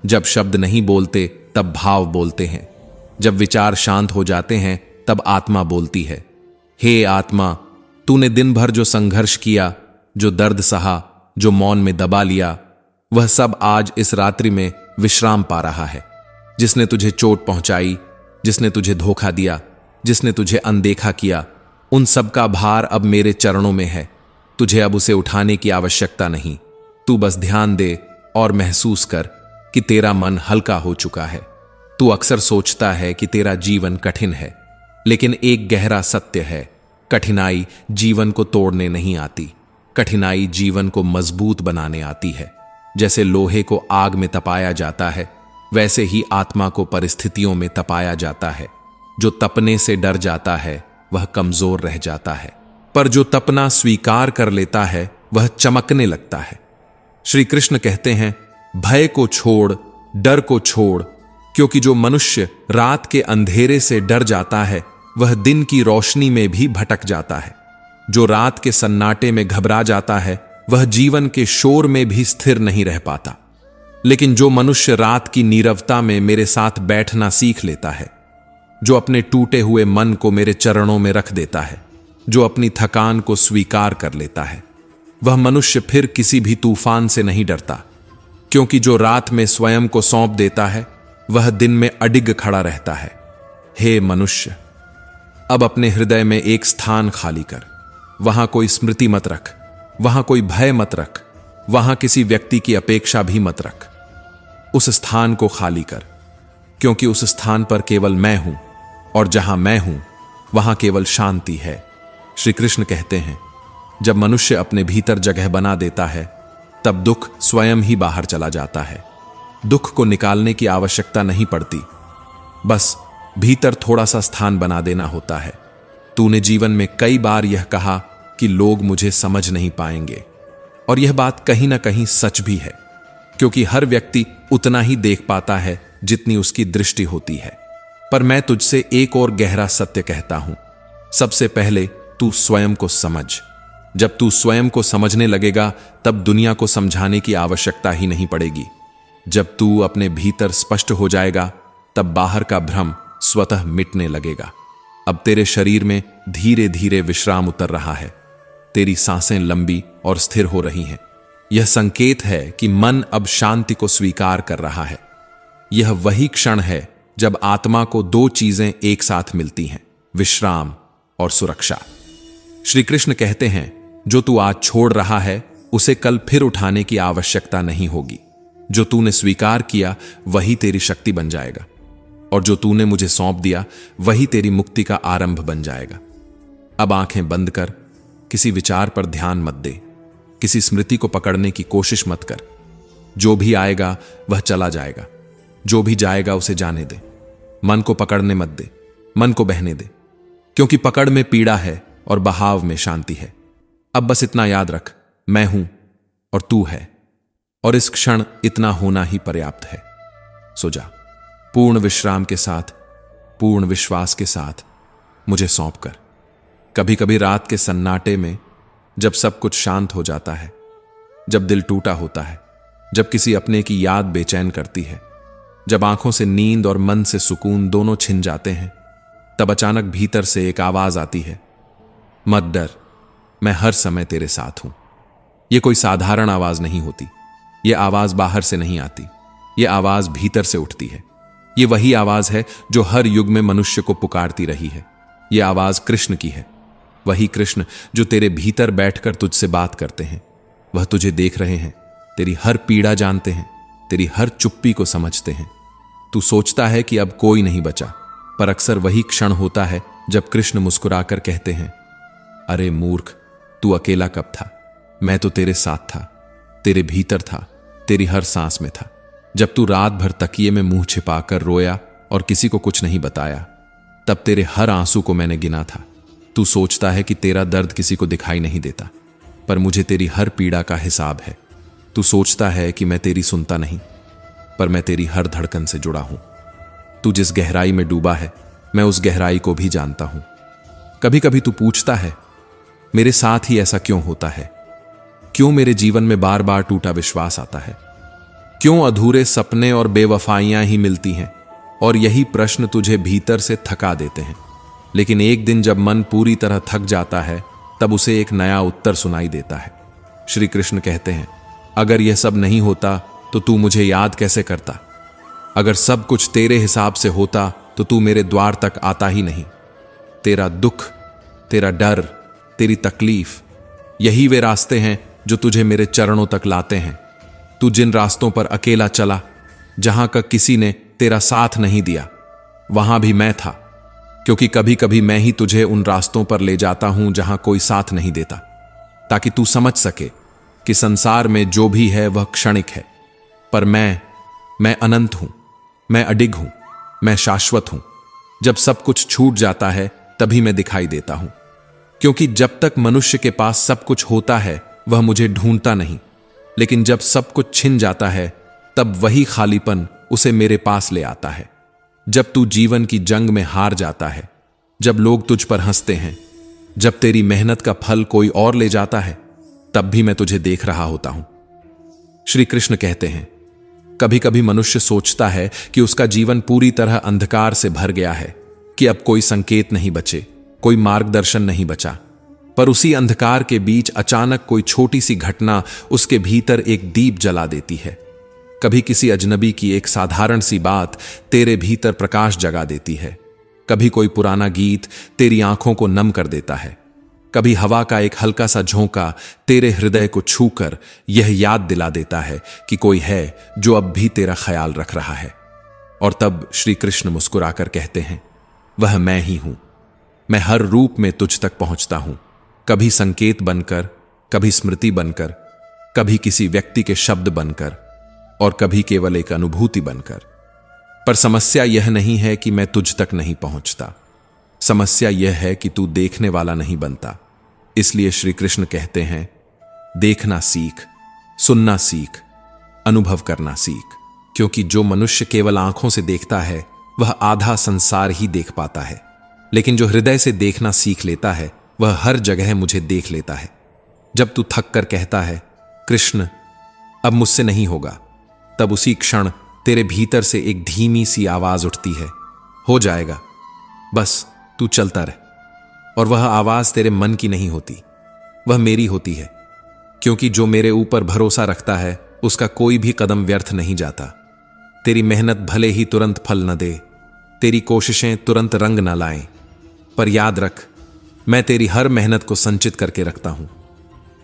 जब शब्द नहीं बोलते तब भाव बोलते हैं। जब विचार शांत हो जाते हैं तब आत्मा बोलती है। हे आत्मा, तूने दिन भर जो संघर्ष किया, जो दर्द सहा, जो मौन में दबा लिया, वह सब आज इस रात्रि में विश्राम पा रहा है। जिसने तुझे चोट पहुंचाई, जिसने तुझे धोखा दिया, जिसने तुझे अनदेखा किया, उन सब का भार अब मेरे चरणों में है। तुझे अब उसे उठाने की आवश्यकता नहीं। तू बस ध्यान दे और महसूस कर कि तेरा मन हल्का हो चुका है। तू अक्सर सोचता है कि तेरा जीवन कठिन है, लेकिन एक गहरा सत्य है, कठिनाई जीवन को तोड़ने नहीं आती। कठिनाई जीवन को मजबूत बनाने आती है। जैसे लोहे को आग में तपाया जाता है, वैसे ही आत्मा को परिस्थितियों में तपाया जाता है। जो तपने से डर जाता है वह कमजोर रह जाता है, पर जो तपना स्वीकार कर लेता है वह चमकने लगता है। श्री कृष्ण कहते हैं, भय को छोड़, डर को छोड़, क्योंकि जो मनुष्य रात के अंधेरे से डर जाता है वह दिन की रोशनी में भी भटक जाता है। जो रात के सन्नाटे में घबरा जाता है वह जीवन के शोर में भी स्थिर नहीं रह पाता। लेकिन जो मनुष्य रात की नीरवता में मेरे साथ बैठना सीख लेता है, जो अपने टूटे हुए मन को मेरे चरणों में रख देता है, जो अपनी थकान को स्वीकार कर लेता है, वह मनुष्य फिर किसी भी तूफान से नहीं डरता। क्योंकि जो रात में स्वयं को सौंप देता है वह दिन में अडिग खड़ा रहता है। हे मनुष्य, अब अपने हृदय में एक स्थान खाली कर। वहां कोई स्मृति मत रख, वहां कोई भय मत रख, वहां किसी व्यक्ति की अपेक्षा भी मत रख। उस स्थान को खाली कर, क्योंकि उस स्थान पर केवल मैं हूं, और जहां मैं हूं वहां केवल शांति है। श्री कृष्ण कहते हैं, जब मनुष्य अपने भीतर जगह बना देता है तब दुख स्वयं ही बाहर चला जाता है। दुख को निकालने की आवश्यकता नहीं पड़ती, बस भीतर थोड़ा सा स्थान बना देना होता है। तूने जीवन में कई बार यह कहा कि लोग मुझे समझ नहीं पाएंगे, और यह बात कहीं ना कहीं सच भी है, क्योंकि हर व्यक्ति उतना ही देख पाता है जितनी उसकी दृष्टि होती है। पर मैं तुझसे एक और गहरा सत्य कहता हूं, सबसे पहले तू स्वयं को समझ। जब तू स्वयं को समझने लगेगा तब दुनिया को समझाने की आवश्यकता ही नहीं पड़ेगी। जब तू अपने भीतर स्पष्ट हो जाएगा तब बाहर का भ्रम स्वतः मिटने लगेगा। अब तेरे शरीर में धीरे धीरे विश्राम उतर रहा है। तेरी सांसें लंबी और स्थिर हो रही हैं। यह संकेत है कि मन अब शांति को स्वीकार कर रहा है। यह वही क्षण है जब आत्मा को दो चीजें एक साथ मिलती हैं, विश्राम और सुरक्षा। श्री कृष्ण कहते हैं, जो तू आज छोड़ रहा है उसे कल फिर उठाने की आवश्यकता नहीं होगी। जो तूने स्वीकार किया वही तेरी शक्ति बन जाएगा, और जो तूने मुझे सौंप दिया वही तेरी मुक्ति का आरंभ बन जाएगा। अब आंखें बंद कर, किसी विचार पर ध्यान मत दे, किसी स्मृति को पकड़ने की कोशिश मत कर। जो भी आएगा वह चला जाएगा, जो भी जाएगा उसे जाने दे। मन को पकड़ने मत दे, मन को बहने दे, क्योंकि पकड़ में पीड़ा है और बहाव में शांति है। अब बस इतना याद रख, मैं हूं और तू है, और इस क्षण इतना होना ही पर्याप्त है। सो जा, पूर्ण विश्राम के साथ, पूर्ण विश्वास के साथ मुझे सौंप कर। कभी कभी रात के सन्नाटे में, जब सब कुछ शांत हो जाता है, जब दिल टूटा होता है, जब किसी अपने की याद बेचैन करती है, जब आंखों से नींद और मन से सुकून दोनों छिन जाते हैं, तब अचानक भीतर से एक आवाज आती है, मत डर, मैं हर समय तेरे साथ हूं। यह कोई साधारण आवाज नहीं होती। यह आवाज बाहर से नहीं आती, यह आवाज भीतर से उठती है। यह वही आवाज है जो हर युग में मनुष्य को पुकारती रही है। यह आवाज कृष्ण की है, वही कृष्ण जो तेरे भीतर बैठकर तुझसे बात करते हैं। वह तुझे देख रहे हैं, तेरी हर पीड़ा जानते हैं, तेरी हर चुप्पी को समझते हैं। तू सोचता है कि अब कोई नहीं बचा, पर अक्सर वही क्षण होता है जब कृष्ण मुस्कुराकर कहते हैं, अरे मूर्ख, तू अकेला कब था? मैं तो तेरे साथ था, तेरे भीतर था, तेरी हर सांस में था। जब तू रात भर तकिए में मुंह छिपाकर रोया और किसी को कुछ नहीं बताया, तब तेरे हर आंसू को मैंने गिना था। तू सोचता है कि तेरा दर्द किसी को दिखाई नहीं देता, पर मुझे तेरी हर पीड़ा का हिसाब है। तू सोचता है कि मैं तेरी सुनता नहीं, पर मैं तेरी हर धड़कन से जुड़ा हूं। तू जिस गहराई में डूबा है, मैं उस गहराई को भी जानता हूं। कभी कभी तू पूछता है, मेरे साथ ही ऐसा क्यों होता है? क्यों मेरे जीवन में बार बार टूटा विश्वास आता है? क्यों अधूरे सपने और बेवफाइयां ही मिलती हैं? और यही प्रश्न तुझे भीतर से थका देते हैं। लेकिन एक दिन जब मन पूरी तरह थक जाता है, तब उसे एक नया उत्तर सुनाई देता है। श्री कृष्ण कहते हैं, अगर यह सब नहीं होता तो तू मुझे याद कैसे करता? अगर सब कुछ तेरे हिसाब से होता तो तू मेरे द्वार तक आता ही नहीं। तेरा दुख, तेरा डर, तेरी तकलीफ, यही वे रास्ते हैं जो तुझे मेरे चरणों तक लाते हैं। तू जिन रास्तों पर अकेला चला, जहां का किसी ने तेरा साथ नहीं दिया, वहां भी मैं था, क्योंकि कभी कभी मैं ही तुझे उन रास्तों पर ले जाता हूं जहां कोई साथ नहीं देता, ताकि तू समझ सके कि संसार में जो भी है वह क्षणिक है, पर मैं अनंत हूं, मैं अडिग हूं, मैं शाश्वत हूं। जब सब कुछ छूट जाता है तभी मैं दिखाई देता हूं, क्योंकि जब तक मनुष्य के पास सब कुछ होता है वह मुझे ढूंढता नहीं, लेकिन जब सब कुछ छिन जाता है तब वही खालीपन उसे मेरे पास ले आता है। जब तू जीवन की जंग में हार जाता है, जब लोग तुझ पर हंसते हैं, जब तेरी मेहनत का फल कोई और ले जाता है, तब भी मैं तुझे देख रहा होता हूं। श्री कृष्ण कहते हैं, कभी कभी मनुष्य सोचता है कि उसका जीवन पूरी तरह अंधकार से भर गया है, कि अब कोई संकेत नहीं बचे, कोई मार्गदर्शन नहीं बचा। पर उसी अंधकार के बीच अचानक कोई छोटी सी घटना उसके भीतर एक दीप जला देती है। कभी किसी अजनबी की एक साधारण सी बात तेरे भीतर प्रकाश जगा देती है। कभी कोई पुराना गीत तेरी आंखों को नम कर देता है। कभी हवा का एक हल्का सा झोंका तेरे हृदय को छूकर यह याद दिला देता है कि कोई है जो अब भी तेरा ख्याल रख रहा है। और तब श्री कृष्ण मुस्कुराकर कहते हैं, वह मैं ही हूं। मैं हर रूप में तुझ तक पहुंचता हूं, कभी संकेत बनकर, कभी स्मृति बनकर, कभी किसी व्यक्ति के शब्द बनकर, और कभी केवल एक अनुभूति बनकर। पर समस्या यह नहीं है कि मैं तुझ तक नहीं पहुंचता, समस्या यह है कि तू देखने वाला नहीं बनता। इसलिए श्री कृष्ण कहते हैं, देखना सीख, सुनना सीख, अनुभव करना सीख, क्योंकि जो मनुष्य केवल आंखों से देखता है वह आधा संसार ही देख पाता है, लेकिन जो हृदय से देखना सीख लेता है वह हर जगह मुझे देख लेता है। जब तू थक कर कहता है, कृष्ण अब मुझसे नहीं होगा, तब उसी क्षण तेरे भीतर से एक धीमी सी आवाज उठती है, हो जाएगा, बस तू चलता रह। और वह आवाज तेरे मन की नहीं होती, वह मेरी होती है, क्योंकि जो मेरे ऊपर भरोसा रखता है उसका कोई भी कदम व्यर्थ नहीं जाता। तेरी मेहनत भले ही तुरंत फल न दे, तेरी कोशिशें तुरंत रंग न लाएं, पर याद रख, मैं तेरी हर मेहनत को संचित करके रखता हूं।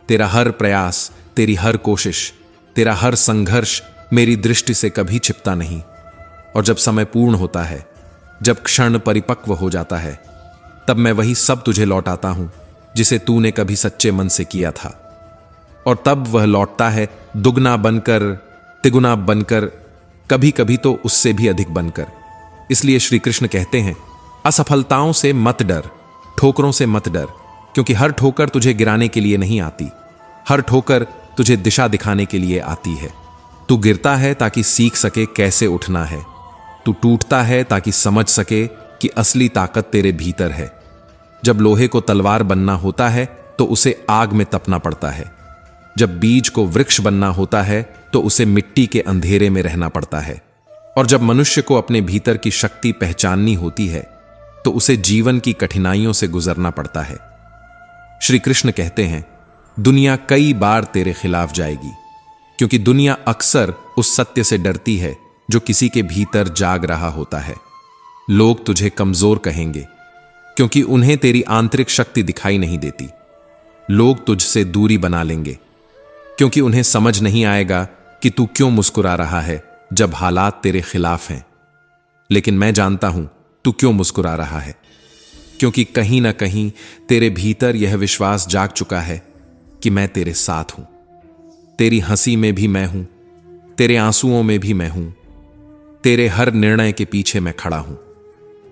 तेरा हर प्रयास, तेरी हर कोशिश, तेरा हर संघर्ष मेरी दृष्टि से कभी छिपता नहीं। और जब समय पूर्ण होता है, जब क्षण परिपक्व हो जाता है, तब मैं वही सब तुझे लौटाता हूं जिसे तूने कभी सच्चे मन से किया था। और तब वह लौटता है दुगना बनकर, तिगुना बनकर, कभी कभी तो उससे भी अधिक बनकर। इसलिए श्री कृष्ण कहते हैं, असफलताओं से मत डर, ठोकरों से मत डर, क्योंकि हर ठोकर तुझे गिराने के लिए नहीं आती, हर ठोकर तुझे दिशा दिखाने के लिए आती है। तू गिरता है ताकि सीख सके कैसे उठना है, तू टूटता है ताकि समझ सके कि असली ताकत तेरे भीतर है। जब लोहे को तलवार बनना होता है तो उसे आग में तपना पड़ता है, जब बीज को वृक्ष बनना होता है तो उसे मिट्टी के अंधेरे में रहना पड़ता है, और जब मनुष्य को अपने भीतर की शक्ति पहचाननी होती है तो उसे जीवन की कठिनाइयों से गुजरना पड़ता है। श्री कृष्ण कहते हैं, दुनिया कई बार तेरे खिलाफ जाएगी, क्योंकि दुनिया अक्सर उस सत्य से डरती है जो किसी के भीतर जाग रहा होता है। लोग तुझे कमजोर कहेंगे क्योंकि उन्हें तेरी आंतरिक शक्ति दिखाई नहीं देती। लोग तुझसे दूरी बना लेंगे क्योंकि उन्हें समझ नहीं आएगा कि तू क्यों मुस्कुरा रहा है जब हालात तेरे खिलाफ हैं। लेकिन मैं जानता हूं तू क्यों मुस्कुरा रहा है, क्योंकि कहीं ना कहीं तेरे भीतर यह विश्वास जाग चुका है कि मैं तेरे साथ हूं। तेरी हंसी में भी मैं हूं, तेरे आंसुओं में भी मैं हूं, तेरे हर निर्णय के पीछे मैं खड़ा हूं,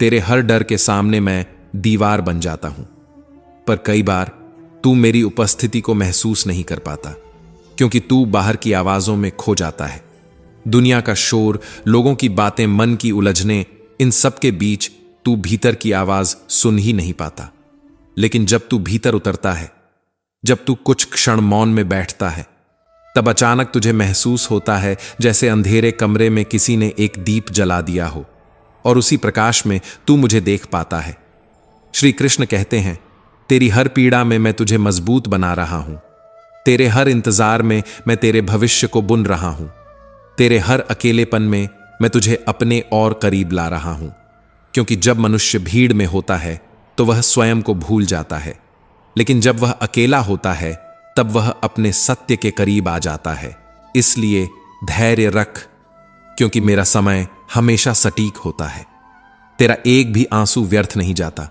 तेरे हर डर के सामने मैं दीवार बन जाता हूं। पर कई बार तू मेरी उपस्थिति को महसूस नहीं कर पाता, क्योंकि तू बाहर की आवाजों में खो जाता है। दुनिया का शोर, लोगों की बातें, मन की उलझने, इन सब के बीच तू भीतर की आवाज सुन ही नहीं पाता। लेकिन जब तू भीतर उतरता है, जब तू कुछ क्षण मौन में बैठता है, तब अचानक तुझे महसूस होता है जैसे अंधेरे कमरे में किसी ने एक दीप जला दिया हो और उसी प्रकाश में तू मुझे देख पाता है। श्री कृष्ण कहते हैं, तेरी हर पीड़ा में मैं तुझे मजबूत बना रहा हूं। तेरे हर इंतजार में मैं तेरे भविष्य को बुन रहा हूं। तेरे हर अकेलेपन में मैं तुझे अपने और करीब ला रहा हूं। क्योंकि जब मनुष्य भीड़ में होता है तो वह स्वयं को भूल जाता है, लेकिन जब वह अकेला होता है तब वह अपने सत्य के करीब आ जाता है। इसलिए धैर्य रख, क्योंकि मेरा समय हमेशा सटीक होता है। तेरा एक भी आंसू व्यर्थ नहीं जाता,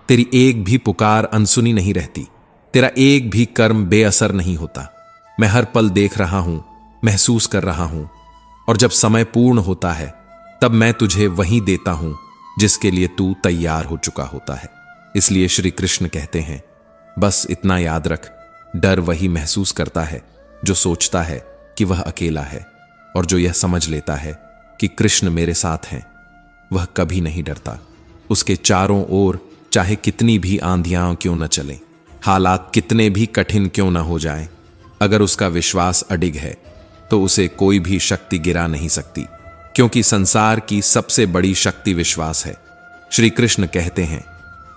तेरी एक भी पुकार अनसुनी नहीं रहती, तेरा एक भी कर्म बेअसर नहीं होता। मैं हर पल देख रहा हूं, महसूस कर रहा हूं, और जब समय पूर्ण होता है तब मैं तुझे वही देता हूं जिसके लिए तू तैयार हो चुका होता है। इसलिए श्री कृष्ण कहते हैं, बस इतना याद रख, डर वही महसूस करता है जो सोचता है कि वह अकेला है, और जो यह समझ लेता है कि कृष्ण मेरे साथ हैं, वह कभी नहीं डरता। उसके चारों ओर चाहे कितनी भी आंधियां क्यों न चलें, हालात कितने भी कठिन क्यों न हो जाएं, अगर उसका विश्वास अडिग है तो उसे कोई भी शक्ति गिरा नहीं सकती, क्योंकि संसार की सबसे बड़ी शक्ति विश्वास है। श्री कृष्ण कहते हैं,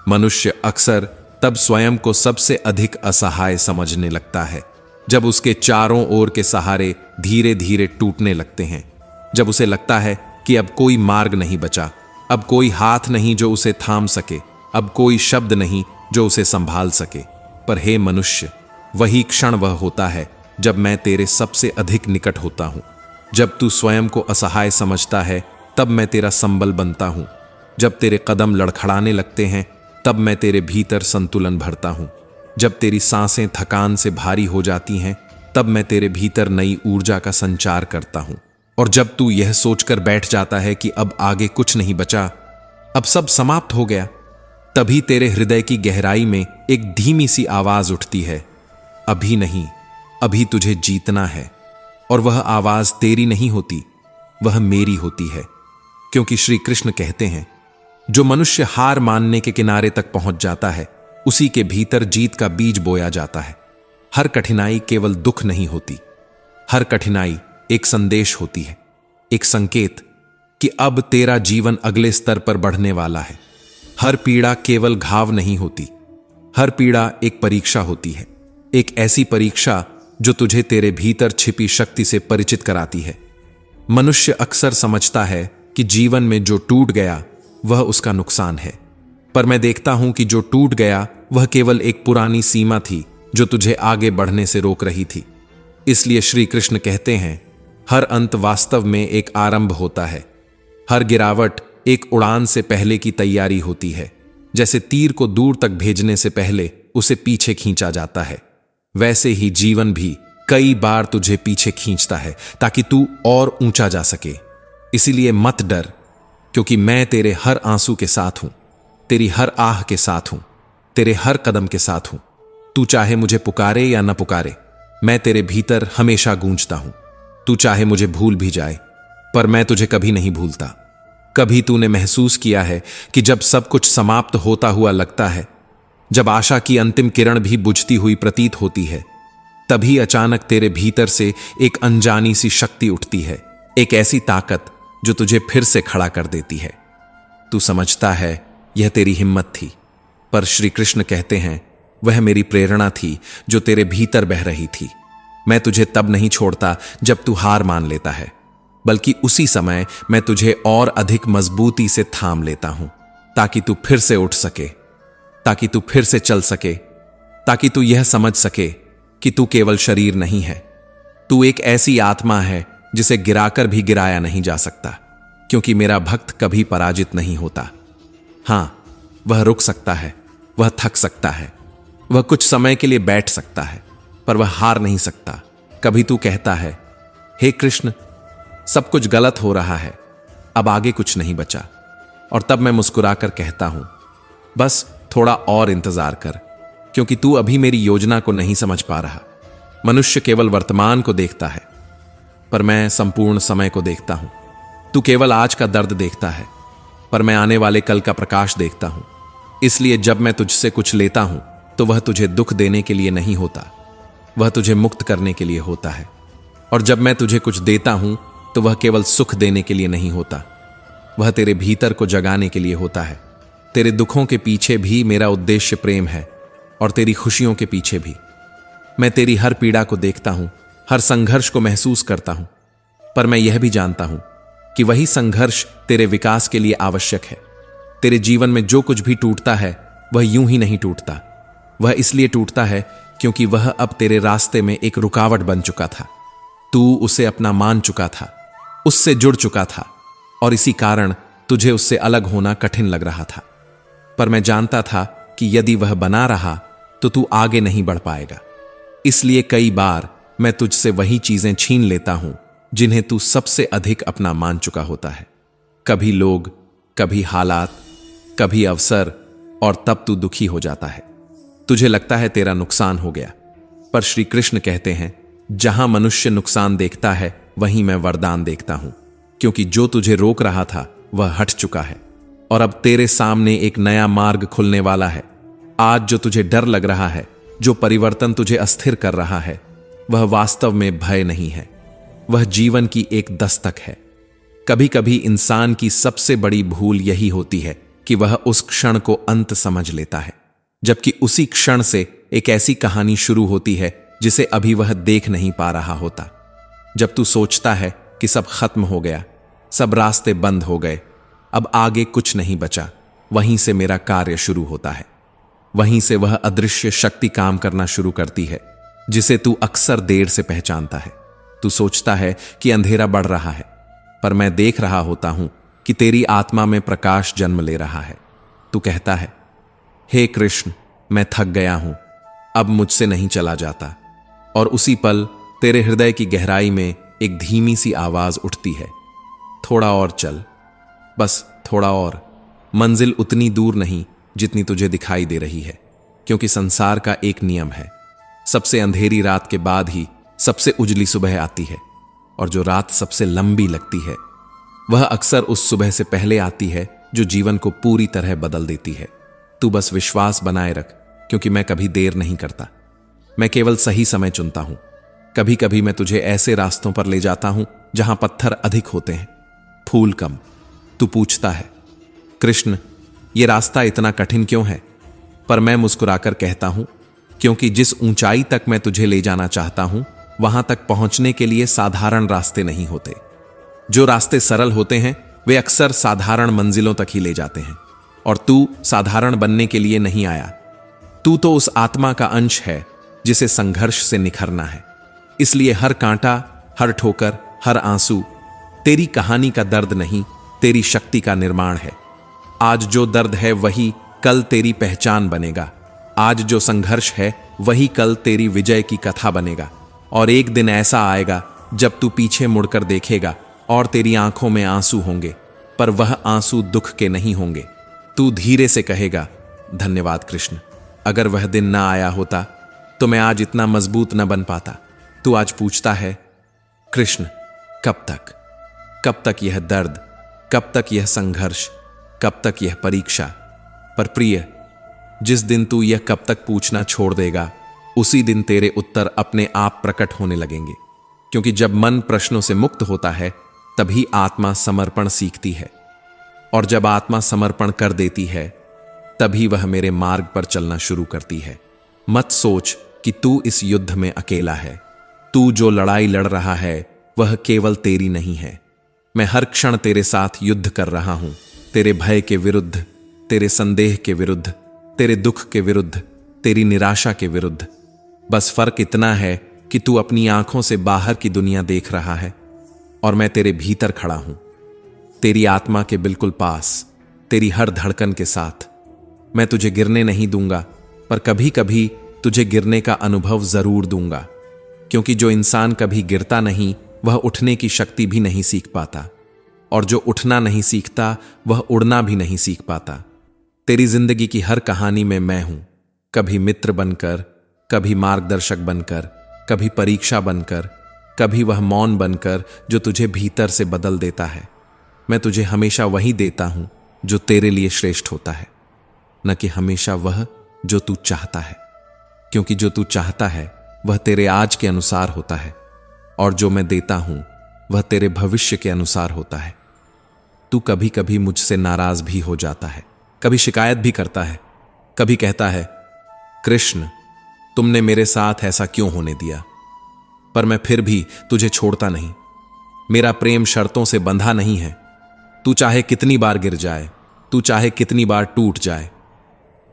मनुष्य अक्सर तब स्वयं को सबसे अधिक असहाय समझने लगता है जब उसके चारों ओर के सहारे धीरे धीरे टूटने लगते हैं, जब उसे लगता है कि अब कोई मार्ग नहीं बचा, अब कोई हाथ नहीं जो उसे थाम सके, अब कोई शब्द नहीं जो उसे संभाल सके। पर हे मनुष्य, वही क्षण वह होता है जब मैं तेरे सबसे अधिक निकट होता हूं। जब तू स्वयं को असहाय समझता है तब मैं तेरा संबल बनता हूं। जब तेरे कदम लड़खड़ाने लगते हैं तब मैं तेरे भीतर संतुलन भरता हूं। जब तेरी सांसें थकान से भारी हो जाती हैं तब मैं तेरे भीतर नई ऊर्जा का संचार करता हूं। और जब तू यह सोचकर बैठ जाता है कि अब आगे कुछ नहीं बचा, अब सब समाप्त हो गया, तभी तेरे हृदय की गहराई में एक धीमी सी आवाज उठती है, अभी नहीं, अभी तुझे जीतना है। और वह आवाज तेरी नहीं होती, वह मेरी होती है। क्योंकि श्री कृष्ण कहते हैं, जो मनुष्य हार मानने के किनारे तक पहुंच जाता है, उसी के भीतर जीत का बीज बोया जाता है। हर कठिनाई केवल दुख नहीं होती, हर कठिनाई एक संदेश होती है, एक संकेत कि अब तेरा जीवन अगले स्तर पर बढ़ने वाला है। हर पीड़ा केवल घाव नहीं होती, हर पीड़ा एक परीक्षा होती है, एक ऐसी परीक्षा जो तुझे तेरे भीतर छिपी शक्ति से परिचित कराती है। मनुष्य अक्सर समझता है कि जीवन में जो टूट गया वह उसका नुकसान है, पर मैं देखता हूं कि जो टूट गया वह केवल एक पुरानी सीमा थी जो तुझे आगे बढ़ने से रोक रही थी। इसलिए श्री कृष्ण कहते हैं, हर अंत वास्तव में एक आरंभ होता है, हर गिरावट एक उड़ान से पहले की तैयारी होती है। जैसे तीर को दूर तक भेजने से पहले उसे पीछे खींचा जाता है, वैसे ही जीवन भी कई बार तुझे पीछे खींचता है ताकि तू और ऊंचा जा सके। इसीलिए मत डर, क्योंकि मैं तेरे हर आंसू के साथ हूं, तेरी हर आह के साथ हूं, तेरे हर कदम के साथ हूं। तू चाहे मुझे पुकारे या न पुकारे, मैं तेरे भीतर हमेशा गूंजता हूं। तू चाहे मुझे भूल भी जाए, पर मैं तुझे कभी नहीं भूलता। कभी तूने महसूस किया है कि जब सब कुछ समाप्त होता हुआ लगता है, जब आशा की अंतिम किरण भी बुझती हुई प्रतीत होती है, तभी अचानक तेरे भीतर से एक अनजानी सी शक्ति उठती है, एक ऐसी ताकत जो तुझे फिर से खड़ा कर देती है। तू समझता है यह तेरी हिम्मत थी, पर श्री कृष्ण कहते हैं, वह मेरी प्रेरणा थी जो तेरे भीतर बह रही थी। मैं तुझे तब नहीं छोड़ता जब तू हार मान लेता है, बल्कि उसी समय मैं तुझे और अधिक मजबूती से थाम लेता हूं, ताकि तू फिर से उठ सके, ताकि तू फिर से चल सके, ताकि तू यह समझ सके कि तू केवल शरीर नहीं है, तू एक ऐसी आत्मा है जिसे गिराकर भी गिराया नहीं जा सकता। क्योंकि मेरा भक्त कभी पराजित नहीं होता। हां, वह रुक सकता है, वह थक सकता है, वह कुछ समय के लिए बैठ सकता है, पर वह हार नहीं सकता। कभी तू कहता है, हे कृष्ण, सब कुछ गलत हो रहा है, अब आगे कुछ नहीं बचा, और तब मैं मुस्कुराकर कहता हूं, बस थोड़ा और इंतजार कर, क्योंकि तू अभी मेरी योजना को नहीं समझ पा रहा। मनुष्य केवल वर्तमान को देखता है, पर मैं संपूर्ण समय को देखता हूं। तू केवल आज का दर्द देखता है, पर मैं आने वाले कल का प्रकाश देखता हूं। इसलिए जब मैं तुझसे कुछ लेता हूं तो वह तुझे दुख देने के लिए नहीं होता, वह तुझे मुक्त करने के लिए होता है। और जब मैं तुझे कुछ देता हूं तो वह केवल सुख देने के लिए नहीं होता, वह तेरे भीतर को जगाने के लिए होता है। तेरे दुखों के पीछे भी मेरा उद्देश्य प्रेम है और तेरी खुशियों के पीछे भी। मैं तेरी हर पीड़ा को देखता हूं, हर संघर्ष को महसूस करता हूं, पर मैं यह भी जानता हूं कि वही संघर्ष तेरे विकास के लिए आवश्यक है। तेरे जीवन में जो कुछ भी टूटता है वह यूं ही नहीं टूटता, वह इसलिए टूटता है क्योंकि वह अब तेरे रास्ते में एक रुकावट बन चुका था। तू उसे अपना मान चुका था, उससे जुड़ चुका था और इसी कारण तुझे उससे अलग होना कठिन लग रहा था। पर मैं जानता था कि यदि वह बना रहा तो तू आगे नहीं बढ़ पाएगा। इसलिए कई बार मैं तुझसे वही चीजें छीन लेता हूं जिन्हें तू सबसे अधिक अपना मान चुका होता है। कभी लोग, कभी हालात, कभी अवसर, और तब तू दुखी हो जाता है। तुझे लगता है तेरा नुकसान हो गया, पर श्री कृष्ण कहते हैं जहां मनुष्य नुकसान देखता है वहीं मैं वरदान देखता हूं, क्योंकि जो तुझे रोक रहा था वह हट चुका है और अब तेरे सामने एक नया मार्ग खुलने वाला है। आज जो तुझे डर लग रहा है, जो परिवर्तन तुझे अस्थिर कर रहा है, वह वास्तव में भय नहीं है, वह जीवन की एक दस्तक है। कभी कभी इंसान की सबसे बड़ी भूल यही होती है कि वह उस क्षण को अंत समझ लेता है, जबकि उसी क्षण से एक ऐसी कहानी शुरू होती है जिसे अभी वह देख नहीं पा रहा होता। जब तू सोचता है कि सब खत्म हो गया, सब रास्ते बंद हो गए, अब आगे कुछ नहीं बचा, वहीं से मेरा कार्य शुरू होता है। वहीं से वह अदृश्य शक्ति काम करना शुरू करती है जिसे तू अक्सर देर से पहचानता है। तू सोचता है कि अंधेरा बढ़ रहा है, पर मैं देख रहा होता हूं कि तेरी आत्मा में प्रकाश जन्म ले रहा है। तू कहता है, हे कृष्ण, मैं थक गया हूं, अब मुझसे नहीं चला जाता। और उसी पल तेरे हृदय की गहराई में एक धीमी सी आवाज उठती है, थोड़ा और चल, बस थोड़ा और। मंजिल उतनी दूर नहीं जितनी तुझे दिखाई दे रही है, क्योंकि संसार का एक नियम है, सबसे अंधेरी रात के बाद ही सबसे उजली सुबह आती है, और जो रात सबसे लंबी लगती है वह अक्सर उस सुबह से पहले आती है जो जीवन को पूरी तरह बदल देती है। तू बस विश्वास बनाए रख, क्योंकि मैं कभी देर नहीं करता, मैं केवल सही समय चुनता हूं। कभी कभी मैं तुझे ऐसे रास्तों पर ले जाता हूं जहां पत्थर अधिक होते हैं, फूल कम। तू पूछता है, कृष्ण, यह रास्ता इतना कठिन क्यों है? पर मैं मुस्कुराकर कहता हूं, क्योंकि जिस ऊंचाई तक मैं तुझे ले जाना चाहता हूं वहां तक पहुंचने के लिए साधारण रास्ते नहीं होते। जो रास्ते सरल होते हैं वे अक्सर साधारण मंजिलों तक ही ले जाते हैं, और तू साधारण बनने के लिए नहीं आया। तू तो उस आत्मा का अंश है जिसे संघर्ष से निखरना है। इसलिए हर कांटा, हर ठोकर, हर आंसू तेरी कहानी का दर्द नहीं, तेरी शक्ति का निर्माण है। आज जो दर्द है वही कल तेरी पहचान बनेगा। आज जो संघर्ष है वही कल तेरी विजय की कथा बनेगा। और एक दिन ऐसा आएगा जब तू पीछे मुड़कर देखेगा और तेरी आंखों में आंसू होंगे, पर वह आंसू दुख के नहीं होंगे। तू धीरे से कहेगा, धन्यवाद कृष्ण, अगर वह दिन ना आया होता तो मैं आज इतना मजबूत न बन पाता। तू आज पूछता है, कृष्ण, कब तक? कब तक यह दर्द? कब तक यह संघर्ष? कब तक यह परीक्षा? पर प्रिय, जिस दिन तू यह कब तक पूछना छोड़ देगा, उसी दिन तेरे उत्तर अपने आप प्रकट होने लगेंगे। क्योंकि जब मन प्रश्नों से मुक्त होता है तभी आत्मा समर्पण सीखती है, और जब आत्मा समर्पण कर देती है तभी वह मेरे मार्ग पर चलना शुरू करती है। मत सोच कि तू इस युद्ध में अकेला है। तू जो लड़ाई लड़ रहा है वह केवल तेरी नहीं है। मैं हर क्षण तेरे साथ युद्ध कर रहा हूं, तेरे भय के विरुद्ध, तेरे संदेह के विरुद्ध, तेरे दुख के विरुद्ध, तेरी निराशा के विरुद्ध। बस फर्क इतना है कि तू अपनी आंखों से बाहर की दुनिया देख रहा है और मैं तेरे भीतर खड़ा हूं, तेरी आत्मा के बिल्कुल पास, तेरी हर धड़कन के साथ। मैं तुझे गिरने नहीं दूंगा, पर कभी कभी तुझे गिरने का अनुभव जरूर दूंगा, क्योंकि जो इंसान कभी गिरता नहीं वह उठने की शक्ति भी नहीं सीख पाता, और जो उठना नहीं सीखता वह उड़ना भी नहीं सीख पाता। तेरी जिंदगी की हर कहानी में मैं हूं, कभी मित्र बनकर, कभी मार्गदर्शक बनकर, कभी परीक्षा बनकर, कभी वह मौन बनकर जो तुझे भीतर से बदल देता है। मैं तुझे हमेशा वही देता हूं जो तेरे लिए श्रेष्ठ होता है, न कि हमेशा वह जो तू चाहता है, क्योंकि जो तू चाहता है वह तेरे आज के अनुसार होता है, और जो मैं देता हूं वह तेरे भविष्य के अनुसार होता है। तू कभी कभी मुझसे नाराज भी हो जाता है, कभी शिकायत भी करता है, कभी कहता है, कृष्ण तुमने मेरे साथ ऐसा क्यों होने दिया? पर मैं फिर भी तुझे छोड़ता नहीं। मेरा प्रेम शर्तों से बंधा नहीं है। तू चाहे कितनी बार गिर जाए, तू चाहे कितनी बार टूट जाए,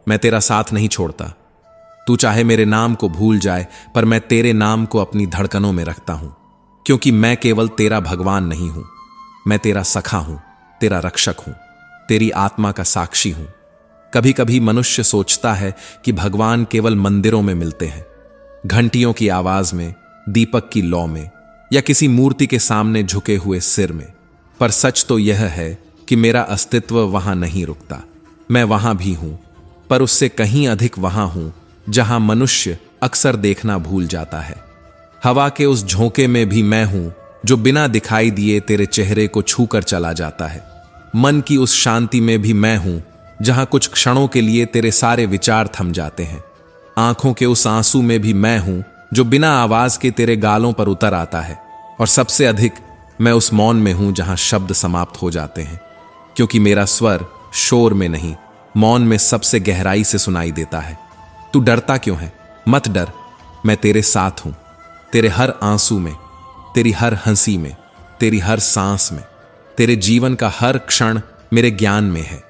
मैं तेरा साथ नहीं छोड़ता। तू चाहे मेरे नाम को भूल जाए, पर मैं तेरे नाम को अपनी धड़कनों में रखता हूं, क्योंकि मैं केवल तेरा भगवान नहीं हूं, मैं तेरा सखा हूं, तेरा रक्षक हूं, तेरी आत्मा का साक्षी हूं। कभी कभी मनुष्य सोचता है कि भगवान केवल मंदिरों में मिलते हैं, घंटियों की आवाज में, दीपक की लौ में, या किसी मूर्ति के सामने झुके हुए सिर में। पर सच तो यह है कि मेरा अस्तित्व वहां नहीं रुकता। मैं वहां भी हूं, पर उससे कहीं अधिक वहां हूं जहां मनुष्य अक्सर देखना भूल जाता है। हवा के उस झोंके में भी मैं हूं जो बिना दिखाई दिए तेरे चेहरे को छूकर चला जाता है। मन की उस शांति में भी मैं हूं जहां कुछ क्षणों के लिए तेरे सारे विचार थम जाते हैं। आंखों के उस आंसू में भी मैं हूं जो बिना आवाज के तेरे गालों पर उतर आता है। और सबसे अधिक मैं उस मौन में हूं जहां शब्द समाप्त हो जाते हैं, क्योंकि मेरा स्वर शोर में नहीं, मौन में सबसे गहराई से सुनाई देता है। तू डरता क्यों है? मत डर, मैं तेरे साथ हूं। तेरे हर आंसू में, तेरी हर हंसी में, तेरी हर सांस में, तेरे जीवन का हर क्षण मेरे ज्ञान में है।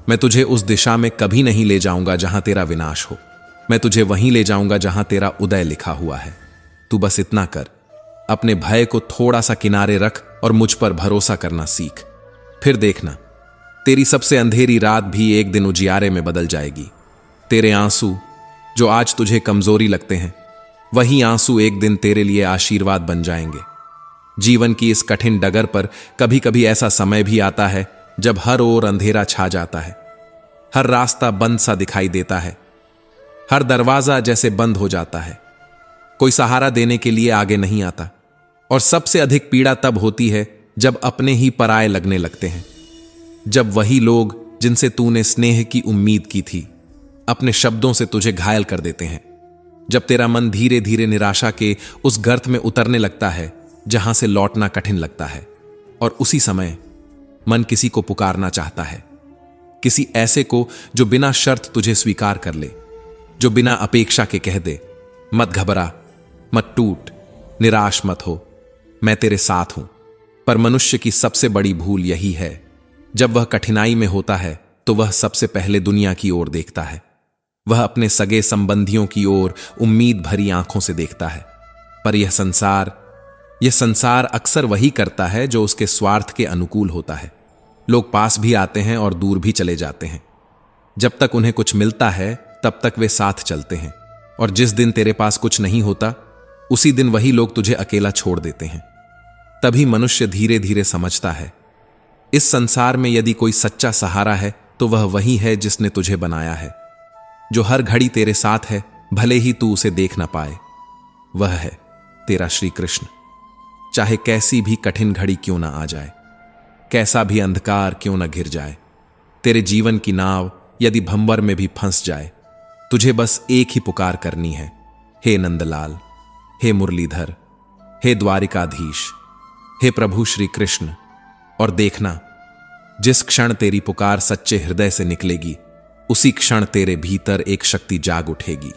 मैं तुझे उस दिशा में कभी नहीं ले जाऊंगा जहां तेरा विनाश हो। मैं तुझे वहीं ले जाऊंगा जहां तेरा उदय लिखा हुआ है। तू बस इतना कर, अपने भय को थोड़ा सा किनारे रख और मुझ पर भरोसा करना सीख। फिर देखना, तेरी सबसे अंधेरी रात भी एक दिन उजियारे में बदल जाएगी। तेरे आंसू जो आज तुझे कमजोरी लगते हैं, वही आंसू एक दिन तेरे लिए आशीर्वाद बन जाएंगे। जीवन की इस कठिन डगर पर कभी कभी ऐसा समय भी आता है जब हर ओर अंधेरा छा जाता है, हर रास्ता बंद सा दिखाई देता है, हर दरवाजा जैसे बंद हो जाता है, कोई सहारा देने के लिए आगे नहीं आता। और सबसे अधिक पीड़ा तब होती है जब अपने ही पराये लगने लगते हैं, जब वही लोग जिनसे तूने स्नेह की उम्मीद की थी अपने शब्दों से तुझे घायल कर देते हैं, जब तेरा मन धीरे धीरे निराशा के उस गर्त में उतरने लगता है जहां से लौटना कठिन लगता है। और उसी समय मन किसी को पुकारना चाहता है, किसी ऐसे को जो बिना शर्त तुझे स्वीकार कर ले, जो बिना अपेक्षा के कह दे, मत घबरा, मत टूट, निराश मत हो, मैं तेरे साथ हूं। पर मनुष्य की सबसे बड़ी भूल यही है, जब वह कठिनाई में होता है तो वह सबसे पहले दुनिया की ओर देखता है। वह अपने सगे संबंधियों की ओर उम्मीद भरी आंखों से देखता है। पर यह संसार अक्सर वही करता है जो उसके स्वार्थ के अनुकूल होता है। लोग पास भी आते हैं और दूर भी चले जाते हैं। जब तक उन्हें कुछ मिलता है तब तक वे साथ चलते हैं, और जिस दिन तेरे पास कुछ नहीं होता उसी दिन वही लोग तुझे अकेला छोड़ देते हैं। तभी मनुष्य धीरे धीरे समझता है, इस संसार में यदि कोई सच्चा सहारा है तो वह वही है जिसने तुझे बनाया है, जो हर घड़ी तेरे साथ है भले ही तू उसे देख ना पाए। वह है तेरा श्री कृष्ण। चाहे कैसी भी कठिन घड़ी क्यों ना आ जाए, कैसा भी अंधकार क्यों ना घिर जाए, तेरे जीवन की नाव यदि भंवर में भी फंस जाए, तुझे बस एक ही पुकार करनी है, हे नंदलाल, हे मुरलीधर, हे द्वारिकाधीश, हे प्रभु श्री कृष्ण। और देखना, जिस क्षण तेरी पुकार सच्चे हृदय से निकलेगी उसी क्षण तेरे भीतर एक शक्ति जाग उठेगी।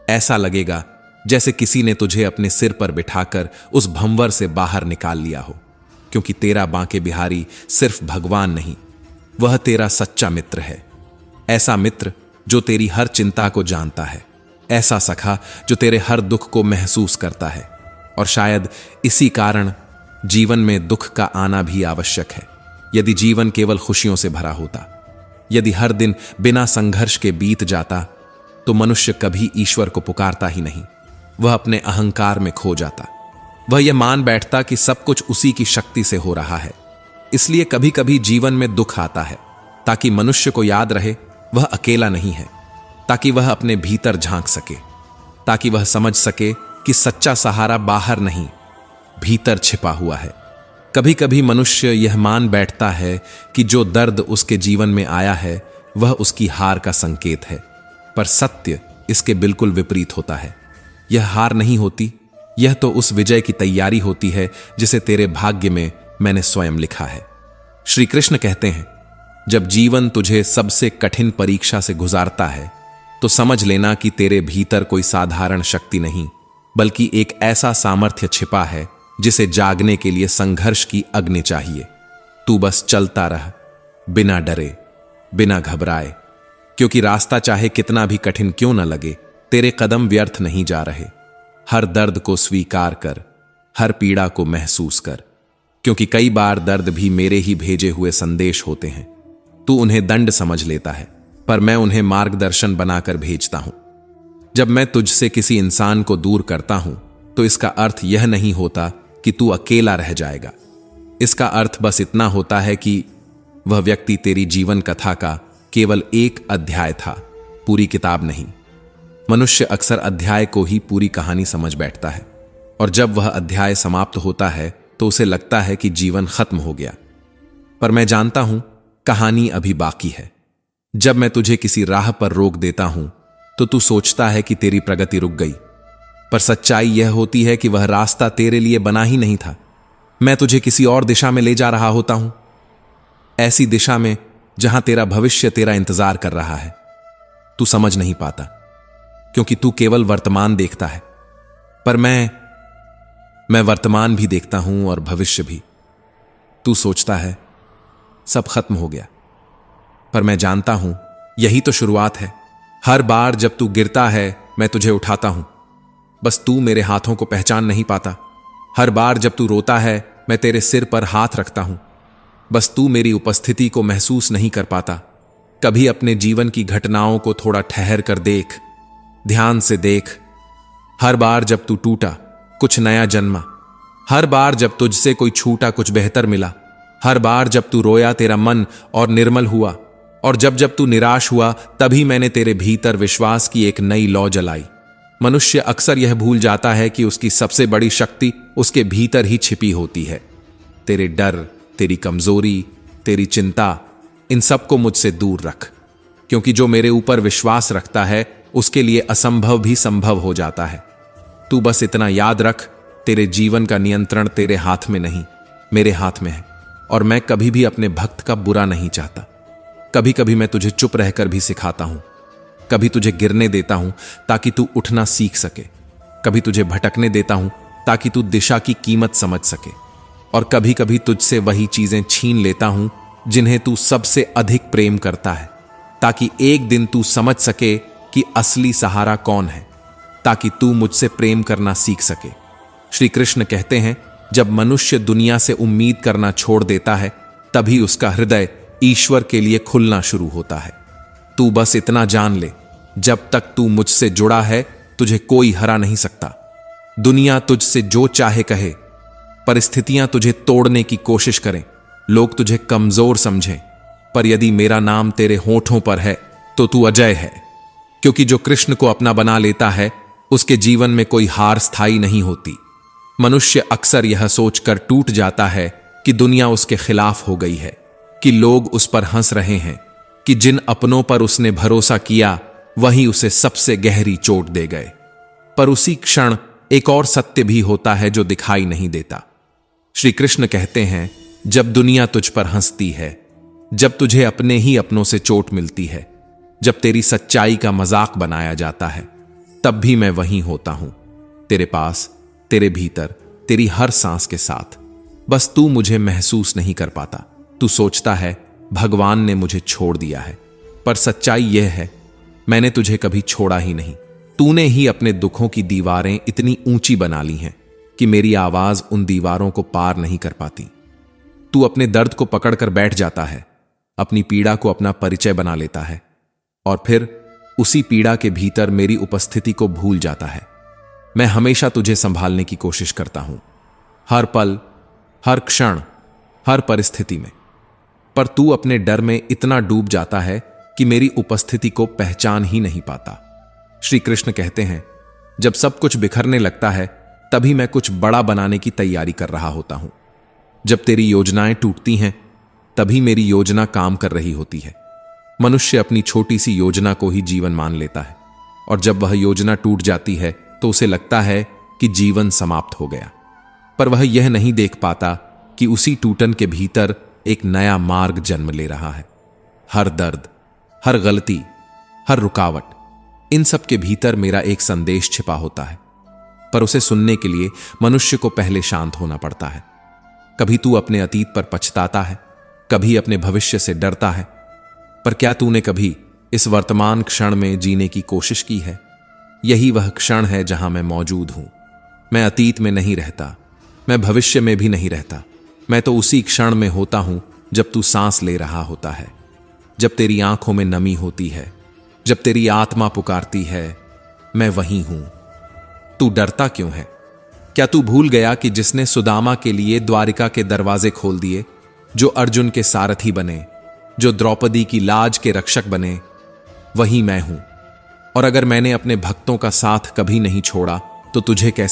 ऐसा लगेगा जैसे किसी ने तुझे अपने सिर पर बिठाकर उस भंवर से बाहर निकाल लिया हो, क्योंकि तेरा बांके बिहारी सिर्फ भगवान नहीं, वह तेरा सच्चा मित्र है। ऐसा मित्र जो तेरी हर चिंता को जानता है, ऐसा सखा जो तेरे हर दुख को महसूस करता है। और शायद इसी कारण जीवन में दुख का आना भी आवश्यक है। यदि जीवन केवल खुशियों से भरा होता, यदि हर दिन बिना संघर्ष के बीत जाता, तो मनुष्य कभी ईश्वर को पुकारता ही नहीं। वह अपने अहंकार में खो जाता। वह यह मान बैठता कि सब कुछ उसी की शक्ति से हो रहा है। इसलिए कभी कभी जीवन में दुख आता है, ताकि मनुष्य को याद रहे वह अकेला नहीं है, ताकि वह अपने भीतर झांक सके, ताकि वह समझ सके कि सच्चा सहारा बाहर नहीं, भीतर छिपा हुआ है। कभी कभी मनुष्य यह मान बैठता है कि जो दर्द उसके जीवन में आया है वह उसकी हार का संकेत है, पर सत्य इसके बिल्कुल विपरीत होता है। यह हार नहीं होती, यह तो उस विजय की तैयारी होती है जिसे तेरे भाग्य में मैंने स्वयं लिखा है। श्री कृष्ण कहते हैं, जब जीवन तुझे सबसे कठिन परीक्षा से गुजारता है तो समझ लेना कि तेरे भीतर कोई साधारण शक्ति नहीं, बल्कि एक ऐसा सामर्थ्य छिपा है जिसे जागने के लिए संघर्ष की अग्नि चाहिए। तू बस चलता रह, बिना डरे, बिना घबराए, क्योंकि रास्ता चाहे कितना भी कठिन क्यों न लगे, तेरे कदम व्यर्थ नहीं जा रहे। हर दर्द को स्वीकार कर, हर पीड़ा को महसूस कर, क्योंकि कई बार दर्द भी मेरे ही भेजे हुए संदेश होते हैं। तू उन्हें दंड समझ लेता है, पर मैं उन्हें मार्गदर्शन बनाकर भेजता हूं। जब मैं तुझसे किसी इंसान को दूर करता हूं तो इसका अर्थ यह नहीं होता कि तू अकेला रह जाएगा। इसका अर्थ बस इतना होता है कि वह व्यक्ति तेरी जीवन कथा का केवल एक अध्याय था, पूरी किताब नहीं। मनुष्य अक्सर अध्याय को ही पूरी कहानी समझ बैठता है, और जब वह अध्याय समाप्त होता है तो उसे लगता है कि जीवन खत्म हो गया। पर मैं जानता हूं कहानी अभी बाकी है। जब मैं तुझे किसी राह पर रोक देता हूं तो तू सोचता है कि तेरी प्रगति रुक गई, पर सच्चाई यह होती है कि वह रास्ता तेरे लिए बना ही नहीं था। मैं तुझे किसी और दिशा में ले जा रहा होता हूं, ऐसी दिशा में जहां तेरा भविष्य तेरा इंतजार कर रहा है। तू समझ नहीं पाता क्योंकि तू केवल वर्तमान देखता है, पर मैं वर्तमान भी देखता हूं और भविष्य भी। तू सोचता है सब खत्म हो गया, पर मैं जानता हूं यही तो शुरुआत है। हर बार जब तू गिरता है मैं तुझे उठाता हूं, बस तू मेरे हाथों को पहचान नहीं पाता। हर बार जब तू रोता है मैं तेरे सिर पर हाथ रखता हूं, बस तू मेरी उपस्थिति को महसूस नहीं कर पाता। कभी अपने जीवन की घटनाओं को थोड़ा ठहर कर देख, ध्यान से देख। हर बार जब तू टूटा कुछ नया जन्मा, हर बार जब तुझसे कोई छूटा कुछ बेहतर मिला, हर बार जब तू रोया तेरा मन और निर्मल हुआ, और जब जब तू निराश हुआ तभी मैंने तेरे भीतर विश्वास की एक नई लौ जलाई। मनुष्य अक्सर यह भूल जाता है कि उसकी सबसे बड़ी शक्ति उसके भीतर ही छिपी होती है। तेरे डर, तेरी कमजोरी, तेरी चिंता, इन सबको मुझसे दूर रख, क्योंकि जो मेरे ऊपर विश्वास रखता है उसके लिए असंभव भी संभव हो जाता है। तू बस इतना याद रख, तेरे जीवन का नियंत्रण तेरे हाथ में नहीं, मेरे हाथ में है, और मैं कभी भी अपने भक्त का बुरा नहीं चाहता। कभी कभी मैं तुझे चुप रहकर भी सिखाता हूं, कभी तुझे गिरने देता हूं ताकि तू उठना सीख सके, कभी तुझे भटकने देता हूं ताकि तू दिशा की कीमत समझ सके, और कभी कभी तुझसे वही चीजें छीन लेता हूं जिन्हें तू सबसे अधिक प्रेम करता है, ताकि एक दिन तू समझ सके कि असली सहारा कौन है, ताकि तू मुझसे प्रेम करना सीख सके। श्री कृष्ण कहते हैं, जब मनुष्य दुनिया से उम्मीद करना छोड़ देता है तभी उसका हृदय ईश्वर के लिए खुलना शुरू होता है। तू बस इतना जान ले, जब तक तू मुझसे जुड़ा है तुझे कोई हरा नहीं सकता। दुनिया तुझसे जो चाहे कहे, परिस्थितियां तुझे तोड़ने की कोशिश करें, लोग तुझे कमजोर समझें, पर यदि मेरा नाम तेरे होठों पर है तो तू अजय है, क्योंकि जो कृष्ण को अपना बना लेता है उसके जीवन में कोई हार स्थायी नहीं होती। मनुष्य अक्सर यह सोचकर टूट जाता है कि दुनिया उसके खिलाफ हो गई है, कि लोग उस पर हंस रहे हैं, कि जिन अपनों पर उसने भरोसा किया वही उसे सबसे गहरी चोट दे गए। पर उसी क्षण एक और सत्य भी होता है जो दिखाई नहीं देता। श्री कृष्ण कहते हैं, जब दुनिया तुझ पर हंसती है, जब तुझे अपने ही अपनों से चोट मिलती है, जब तेरी सच्चाई का मजाक बनाया जाता है, तब भी मैं वहीं होता हूं, तेरे पास, तेरे भीतर, तेरी हर सांस के साथ। बस तू मुझे महसूस नहीं कर पाता। तू सोचता है भगवान ने मुझे छोड़ दिया है, पर सच्चाई यह है मैंने तुझे कभी छोड़ा ही नहीं। तूने ही अपने दुखों की दीवारें इतनी ऊंची बना ली हैं कि मेरी आवाज उन दीवारों को पार नहीं कर पाती। तू अपने दर्द को पकड़कर बैठ जाता है, अपनी पीड़ा को अपना परिचय बना लेता है, और फिर उसी पीड़ा के भीतर मेरी उपस्थिति को भूल जाता है। मैं हमेशा तुझे संभालने की कोशिश करता हूं, हर पल, हर क्षण, हर परिस्थिति में, पर तू अपने डर में इतना डूब जाता है कि मेरी उपस्थिति को पहचान ही नहीं पाता। श्री कृष्ण कहते हैं, जब सब कुछ बिखरने लगता है तभी मैं कुछ बड़ा बनाने की तैयारी कर रहा होता हूं। जब तेरी योजनाएं टूटती हैं तभी मेरी योजना काम कर रही होती है। मनुष्य अपनी छोटी सी योजना को ही जीवन मान लेता है और जब वह योजना टूट जाती है तो उसे लगता है कि जीवन समाप्त हो गया, पर वह यह नहीं देख पाता कि उसी टूटन के भीतर एक नया मार्ग जन्म ले रहा है। हर दर्द, हर गलती, हर रुकावट, इन सब के भीतर मेरा एक संदेश छिपा होता है, पर उसे सुनने के लिए मनुष्य को पहले शांत होना पड़ता है। कभी तू अपने अतीत पर पछताता है, कभी अपने भविष्य से डरता है, पर क्या तूने कभी इस वर्तमान क्षण में जीने की कोशिश की है? यही वह क्षण है जहां मैं मौजूद हूं। मैं अतीत में नहीं रहता, मैं भविष्य में भी नहीं रहता। मैं तो उसी क्षण में होता हूं जब तू सांस ले रहा होता है, जब तेरी आंखों में नमी होती है, जब तेरी आत्मा पुकारती है, मैं वहीं हूं। तू डरता क्यों है? क्या तू भूल गया कि जिसने सुदामा के लिए द्वारिका के दरवाजे खोल दिए, जो अर्जुन के सारथी बने, जो द्रौपदी की लाज के रक्षक बने, वही मैं हूं। और अगर मैंने अपने भक्तों का साथ कभी नहीं छोड़ा तो तुझे कैसे